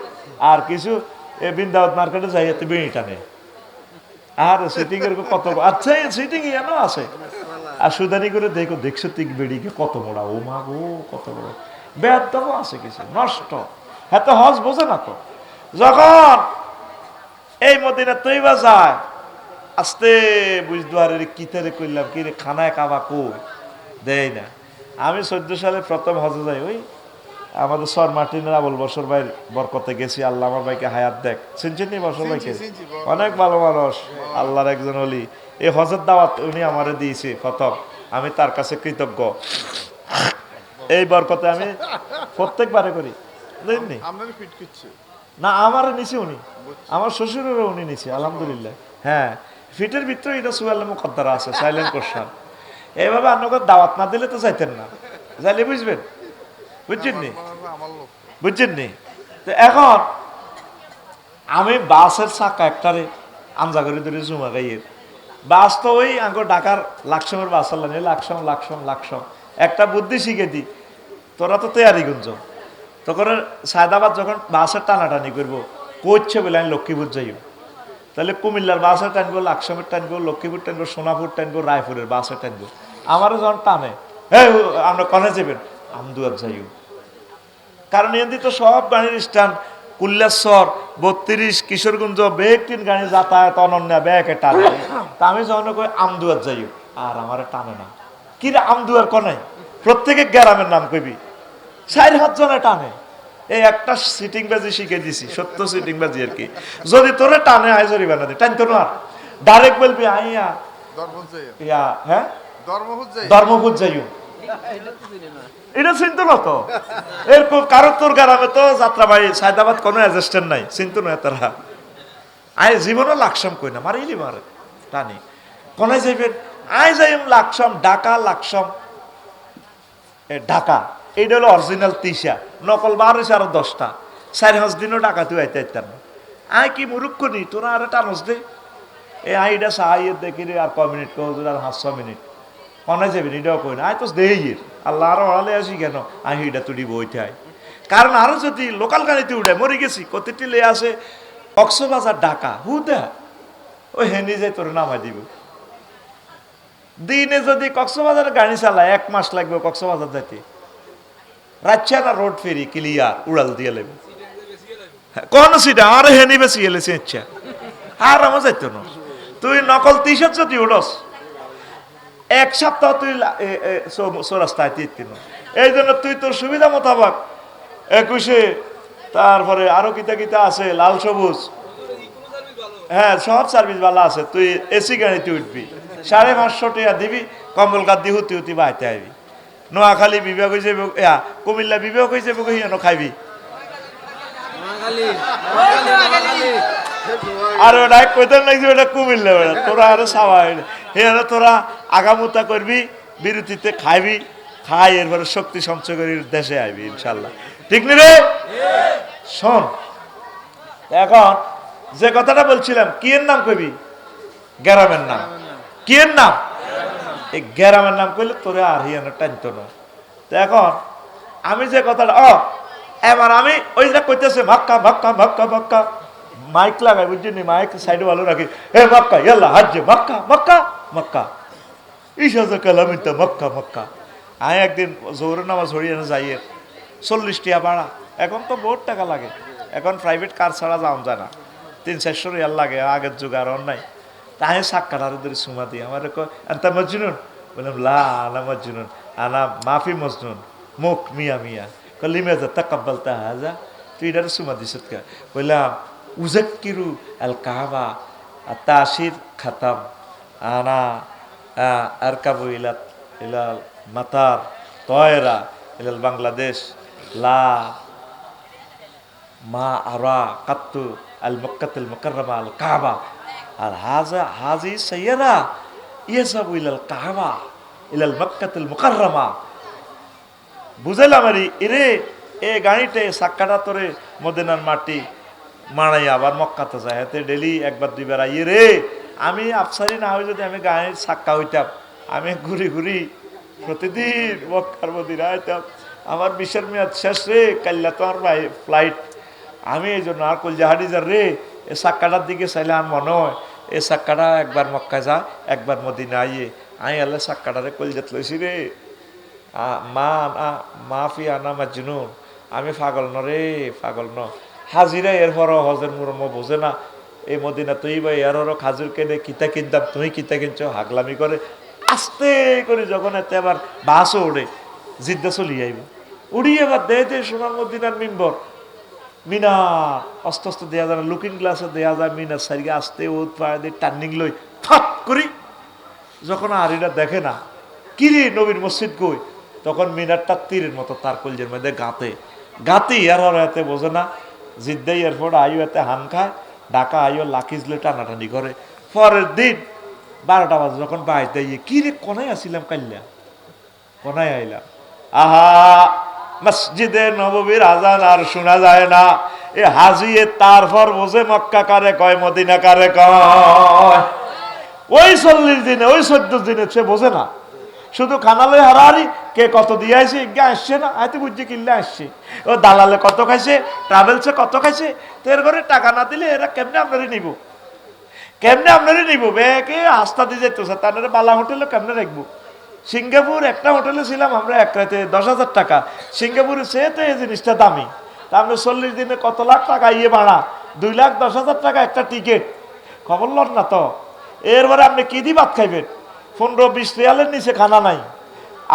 আর কিছু বৃন্দাবন মার্কেটে যাই এতে বিড়ি টানে। আর সিটিং এর কত, আচ্ছা সিটিং ইয়ানো আছে। আর সুদানি করে দেখছো তিক বেড়িকে কত বড়, ও মা গো কত বড় বেয়াদবও আছে, কিছু নষ্ট। হ্যাঁ তো হজ বোঝে না তো। যখন এই মদিনা তৈবা যায়, আস্তে বুঝতে পারে কিতারে করলাম, কি রে খানায় কাবা কই দেয় না। আমি 14 সালে প্রথম হজে যাই, ওই আমাদের সর মার্টিনের আবুল বসর ভাইয়ের বরকতে গেছি। আল্লাহ আমার ভাইকে হায়াত দেখ, চিনছেন নি বসর ভাইকে? অনেক ভালো মানুষ, আল্লাহর একজন ওলি। এই হজের দাওয়াত উনি আমারে দিয়েছে প্রথম, আমি তার কাছে কৃতজ্ঞ। এই বরকতে আমি প্রত্যেকবারে করি না, আমার নিচে উনি, আমার শ্বশুরেরও উনি নিচে আলহামদুলিল্লাহ। হ্যাঁ, ফিটের ভিতরে এটা সুয়াল মুকদ্দারা আছে, সাইলেন্ট কোশ্চেন। এইভাবে আপনাকে দাওয়াত না দিলে তো চাইতেন না, যাইলে বুঝবেন, বুঝছেন নি? তো এখন আমি বাসের চাকা একটারে আঞ্জা করে ধরে জুমা গাইয়ের বাস তো ওই আঙ্গ ঢাকার লাকসমের বাস আল্লাহ লাকসম লাকসম লাকসম। একটা বুদ্ধি শিখে দি, তোরা তো তৈয়ারি গুঞ্জ তখন সায়দাবাদ যখন বাসের টানাটানি করবো করছে বলে আমি লক্ষ্মীপুর যাইব, তাহলে কুমিল্লার বাসে টানবো, লাকসামের টানবো, লক্ষ্মীপুর টানবো, সোনাপুর টানবো, রায়পুরের বাসে টানবো। আমারও যখন টানে হ্যাঁ আমরা কনে যাবেন, আমদুয়ার যাইও। কারণ এমনি তো সব গাড়ির স্ট্যান্ড কুল্লেশ্বর 32 কিশোরগঞ্জ বেগটিন গাড়ি যাতায়াত অনন্য ব্যাগে টানে। তা আমি যখন কই আমদুয়ার যাইও, আর আমার টানে না। কি রে আমদুয়ার কনাই, প্রত্যেকে গ্রামের নাম কইবি, 4-5 জনে টানে। এই একটা সিটিং বাজি শিখে দিছি, সত্য সিটিং বাজি আর কি। যদি তোরে টানে আয় জরি বানা দে, টানতো না ডাইরেক্ট বলবি আইয়া ইয়া হ্যাঁ ধর্মপুর যাইও, এটা চিনতো না তো। এরকম কারো তোর গ্রামে তো যাত্রা ভাই সায়দাবাদ কোনো অ্যাডজাস্টেন্ট নাই, চিনতো না তারা। আয় জীবনও লাকসাম কই না, মারিলি মারে টানি। কোনায় যাইবেন, আয় যাইম লাকসাম, ঢাকা লাকসাম ঢাকা। এইটা হলো অরিজিনাল 30, নকল 12 আরো 10টা। 4-5 দিনও ঢাকা তুই আইতে আইতাম না। আয় কি মুরুক্ষ নি তোরা, আরে টানস দে এ আইডা সাহায্য দেখি রে, আর কয় মিনিট কহ আর 500 মিনিট কোনায় যাবেন এটাও কই না। আয় তো দেইয়ের আল্লাহ আরো ওড়ালে আসি কেন, আই এটা তুই বইতে আয়। কারণ আরো যদি লোকাল গাড়িতে উঠে মরে গেছি, কতটি লে আসে কক্সবাজার ঢাকা হুদা ওই হেনি যাই তোর নামাই দিব। দিনে যদি কক্সবাজার গাড়ি চালায় 1 মাস লাগবে কক্সবাজার যাইতে। রাচ্চানা রোড ফেরি ক্লিয়ার উড়াল দিয়ে লাগবে কোন সিটা আর হেনি বেশি এলেছে ইচ্ছা আর আমার যাইতো না। তুই নকল 30 যদি উড়স 1 সপ্তাহ তুই রাস্তায় দিতি না। এই জন্য তুই তোর সুবিধা মোতাবেক 21-এ, তারপরে আরো কিতা কিতা আছে লাল সবুজ, হ্যাঁ সব সার্ভিস ভালো আছে। তুই এসি গাড়িতে উঠবি, 550 টাকা দিবি, কম্বল গাদ দি হুতি হুতি বাইতে আইবি। নোয়াখালী বিভাগ হয়ে যাবে, কুমিল্লা বিভাগ হয়ে যাবে, হিয়ানো খাইবি। আর ওটা কইতে লাগছে ওটা কুমিল্লা, তোরা আরো সাবা হিয়ানো তোরা আগামুতা করবি, বিরতিতে খাইবি, খাই এরপরে শক্তি সঞ্চয় করি দেশে আইবি ইনশাল্লাহ। ঠিক নি রে? শোন এখন যে কথাটা বলছিলাম, কি এর নাম কইবি? গ্রামের নাম। কি এর নাম? এই গ্রামের নাম কইলে তোরে আর হিয়ানো টানতো না। তো এখন আমি যে কথাটা এবার আমি ওই যে কইতেছে মক্কা মক্কা মক্কা মক্কা, মাইক লাগাই বুঝছি, মাইক সাইডে ভালো রাখি, হে মক্কা ইয়াল্লা হাজ্জে মক্কা মক্কা মক্কা ইশাজা কালামিতা মক্কা মক্কা। আমি একদিন জোহরের নামাজ হরিয়ে যাইয়ে 40 টাকা ভাড়া, এখন তো বহুত টাকা লাগে, এখন প্রাইভেট কার ছাড়া যাওয়া যায় না, 300-400 রিয়াল লাগে, আগের যুগ আর নাই। তাই সাক্ষাৎ ধরে সুমা দিই আমার আন্তা মজনুন, বললাম লা আনা মজনুন আনা মাফি মজনুন মুখ মিয়া মিয়া লিমেজা তাকাব্বাল তাহাজা, তুই এটার সুমা দিস কা? বললাম উজাক্কিরু আল কাবা তাসির খাতাম আনা আরকাবু ইলাল মাতার তয়রা ইলাল বাংলাদেশ লা মা আরা কাত্তু আল মক্কাতুল মুকাররমা আল কাবা আর হাজি সাইয়ারা ইয়াসাবু ইলাল কাবা ইলাল মক্কাতুল মুকাররমা। বুঝাইলাম আরে এরে এ গাড়িতে সাক্কাটা তোরে মদিনার মাটি মারাই আবার মক্কাতে যায়, হাতে ডেলি 1-2 আইয়ে রে। আমি আফসারি না হই যদি আমি গাড়ির সাক্কা হইতাম, আমি ঘুরি ঘুরি প্রতিদিন মক্কার মদিনা আইতাম। আমার বিশের মেয়াদ শেষ রে, কাল্লা তো আর ফ্লাইট। আমি এই জন্য আর কলজাহারি যা রে এ সাক্কাটার দিকে চাইলে আর মনে হয় এ সাক্কাটা একবার মক্কা যা একবার মদিনা আইয়ে আমি আল্লাহ সাক্কাটারে কলজাত লইছি রে। মাফি আনা মাজনুন, আমি পাগল ন রে, পাগল ন। হাজিরা এরপরও হজের মুরম বোঝে না, এই মদিনা তুই বা এরও খাজুর কেনে কিতা কিনতাম, তুমি কিতা কিনছ, হাগলামি করে আস্তে করে যখন এতে আবার বাসও ওড়ে জিদ্দা চলি আইব, উড়িয়ে এবার দে দে সোনার মদিনার মিম্বর মিনার অস্ত অস্ত দেওয়া যায় না, লুকিং গ্লাসে দেওয়া যায় মিনার সাইডে আসতে ওত পাড়া দিয়ে টার্নিং লই ফাট করি যখন আরিটা দেখে না কিরে নবীর মসজিদ কই, তখন মিনারটা তীরের মতো তার কলজের মধ্যে গাতে গাতি আর এতে বোঝে না। জিদ্দাই এয়ারপোর্ট আইও এতে হান খায়, ঢাকা আইও লাকিজলে টানাটানি করে। পরের দিন 12টা বাজে যখন বাড়িতে ইয়ে কি রে কোনায় আসিলাম কাল্লা, কোনায় আইলাম, আহা মসজিদে নববীর আজান আর শোনা যায় না। এ হাজিয়ে তারপর বোঝে মক্কা কারে কয় মদিনা কারে কয়। ওই 40 দিনে ওই 14 দিনে সে বোঝে না, শুধু খানালে হারাহারি, কে কত দিয়ে আসে ইজ্ঞা আসছে না, হয়তো বুঝছে কিনলে আসছে, ও দালালে কত খাইছে, ট্রাভেলসে কত খাইছে, তো এর ঘরে টাকা না দিলে এরা কেমনে আপনারই নিব, কেমনে আপনারই নিব, ব্যাগে আস্থা দিয়ে যেত তাদের বালা হোটেলে কেমনে রাখবো। সিঙ্গাপুর একটা হোটেলে ছিলাম আমরা এক রাতে 10,000 টাকা, সিঙ্গাপুরে সে তো এই জিনিসটা দামি, তা আমরা 40 দিনে কত লাখ টাকা ইয়ে ভাড়া, 2,10,000 টাকা একটা টিকিট, খবর লন না তো। এরপরে আপনি কি দিয়ে ভাত খাইবেন, 15-20 রিয়ালের নিচে খানা নাই,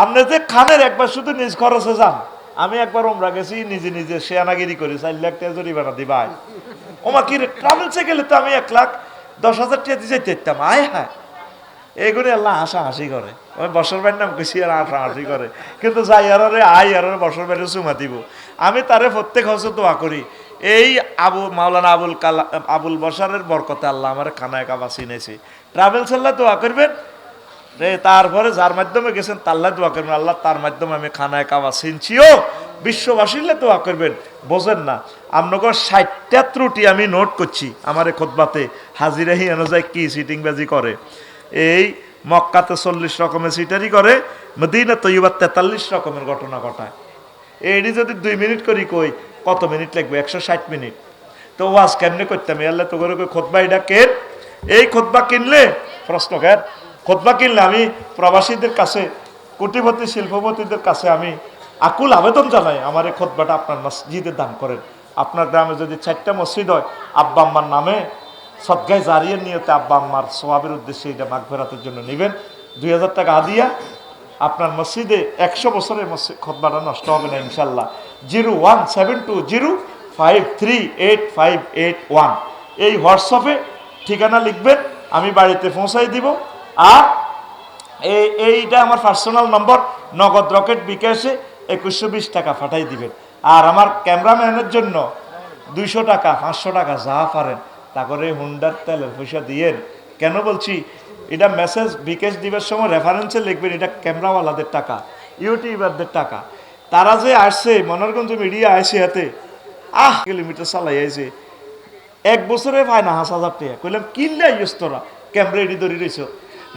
আপনি যে খানের একবার শুধু নিজ খরচে যান। আমি একবার ওমরা গেছি নিজে নিজে শেয়ানাগিরি করি, 4 লাখ টাকা জরিমানা দিবা, ওমা কি ট্রাভেলসে গেলে তো আমি 1,10,000 টাকা দিয়ে যেতে দিতাম, আয় হ্যাঁ এইগুলি আল্লাহ হাসাহাসি করে, ওই বছর বাড়ির নাম কইছি আর হাসাহাসি করে, কিন্তু যাই আর আই আর বছর বাড়ি চুমা দিব। আমি তারে প্রত্যেক হচ্ছে দোয়া করি, এই মাওলানা আবুল বশারের বরকতে আল্লাহ আমার খানায় কাবা চিনেছি, ট্রাভেলস আল্লাহ দোয়া করবেন রে, তারপরে যার মাধ্যমে গেছেন তাল্লাহ দোয়া করবেন, আল্লাহ তার মাধ্যমে আমি খানায় কাবা চিনছিও, বিশ্ববাসীলে দোয়া করবেন। বোঝেন না আপনাকে 60টা ত্রুটি আমি নোট করছি আমার খুতবাতে, হাজিরাহি অনুযায়ী কি সিটিংবাজি করে, এই মক্কাতে 40 রকমের সিটারি করে, মদিনা তৈয়বা 43 রকমের ঘটনা ঘটায়। এইটি যদি 2 মিনিট করি কই কত মিনিট লাগবে, 160 মিনিট। তো ওয়াজ কেমনে করতাম, আল্লাহ তো করে খুতবা এটা কেন, এই খুতবা কিনলে প্রশ্ন কেন, খুতবা কিনলে আমি প্রবাসীদের কাছে, কোটিপতি শিল্পপতিদের কাছে আমি আকুল আবেদন জানাই, আমার এই খুতবাটা আপনার মসজিদে দান করেন। আপনার গ্রামে যদি 4টা মসজিদ হয়, আব্বা আম্মার নামে সদগায় জারিয়ার নিয়তে আব্বা আম্মার সোয়াবের উদ্দেশ্যে এটা মাগফিরাতের জন্য নেবেন। 2,000 টাকা হাদিয়া, আপনার মসজিদে 100 বছরের মসজিদ খুতবাটা নষ্ট হবে না ইনশাল্লাহ। 01720538581 এই হোয়াটসঅ্যাপে ঠিকানা লিখবেন, আমি বাড়িতে পৌঁছাই দিব। আর এইটা আমার পার্সোনাল নম্বর, নগদ রকেট বিকাশে 2120 টাকা পাঠাই দিবেন। আর আমার ক্যামেরাম্যানের জন্য 200 টাকা 500 টাকা যা পারেন তা করে হুন্ডার তেলের পয়সা দিয়েন। কেন বলছি, এটা মেসেজ বিকাশ দিবার সময় রেফারেন্সে লিখবেন এটা ক্যামেরাওয়ালাদের টাকা, ইউটিউবারদের টাকা। তারা যে আসছে মনোরগঞ্জ মিডিয়া আসে হাতে কিলোমিটার চালাই আইছে, 1 বছরে পায় না 5,000 টাকা। কইলাম কিনলে আইস তোরা, ক্যামেরা এডি ধরে রয়েছ,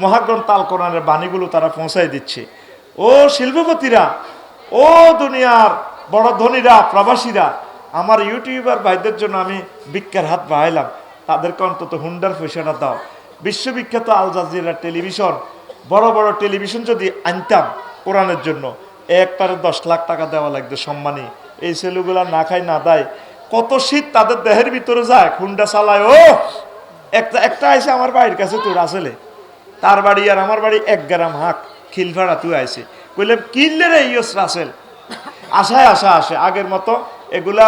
মহাগ্রন্থ আল কোরআনের বাণীগুলো তারা পৌঁছাই দিচ্ছে। ও শিল্পপতিরা, ও দুনিয়ার বড় ধনীরা, প্রবাসীরা, আমার ইউটিউবার ভাইদের জন্য আমি ভিক্ষার হাত বাড়াইলাম, তাদেরকে অন্তত হুন্ডার পয়সাটা দাও। বিশ্ববিখ্যাত আল জাজিরা টেলিভিশন, বড় বড় টেলিভিশন যদি আনতাম কোরআনের জন্য, একবারে 10 লাখ টাকা দেওয়া লাগবে সম্মানী। এই ছেলেগুলা না খায় না দেয়, কত শীত তাদের দেহের ভিতরে যায়, হুন্ডা চালায়। ও একটা আইসে আমার বাড়ির কাছে, তোর আসলে তার বাড়ি আর আমার বাড়ি 1 গ্রাম হাক খিলফাড়া, তুই আইসে। কইলাম কিনলে রে ইয়স রাসেল, আশায় আশা আসে, আগের মতো এগুলা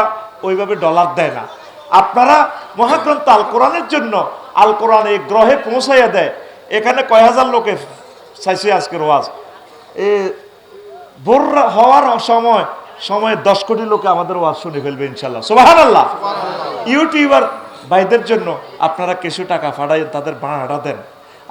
ওইভাবে ডলার দেয় না। আপনারা মহাগ্রন্থ আল কোরআনের জন্য, আল কোরআন এই গ্রহে পৌঁছাইয়া দেয়, এখানে কয় হাজার লোকে চাইছে আজকের ওয়াজ, এ ভোর হওয়ার সময় 10 কোটি লোকে আমাদের ওয়াজ শুনে ফেলবে ইনশাল্লাহ, সুবহানাল্লাহ। ইউটিউবার ভাইদের জন্য আপনারা কিছু টাকা ফাটাই তাদের ভাড়াটা দেন।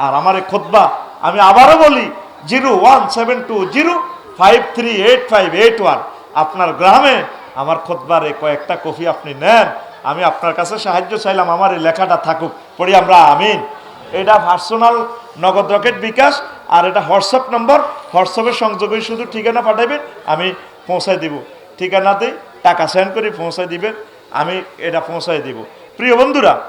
আর আমার এই খুতবা আমি আবারও বলি, 01720538581, আপনার গ্রামে আমার খুতবার কয়েকটা কপি আপনি নেন, আমি আপনার কাছে সাহায্য চাইলাম, আমার এই লেখাটা থাকুক, পড়ি আমরা আমিন। এটা পার্সোনাল নগদ রকেট বিকাশ, আর এটা হোয়াটসঅ্যাপ নম্বর, হোয়াটসঅ্যাপের সংযোগে শুধু ঠিকানা পাঠাইবেন, আমি পৌঁছাই দিব। ঠিকানাতেই টাকা সেন্ড করে পৌঁছাই দিবেন, আমি এটা পৌঁছাই দিব। প্রিয় বন্ধুরা,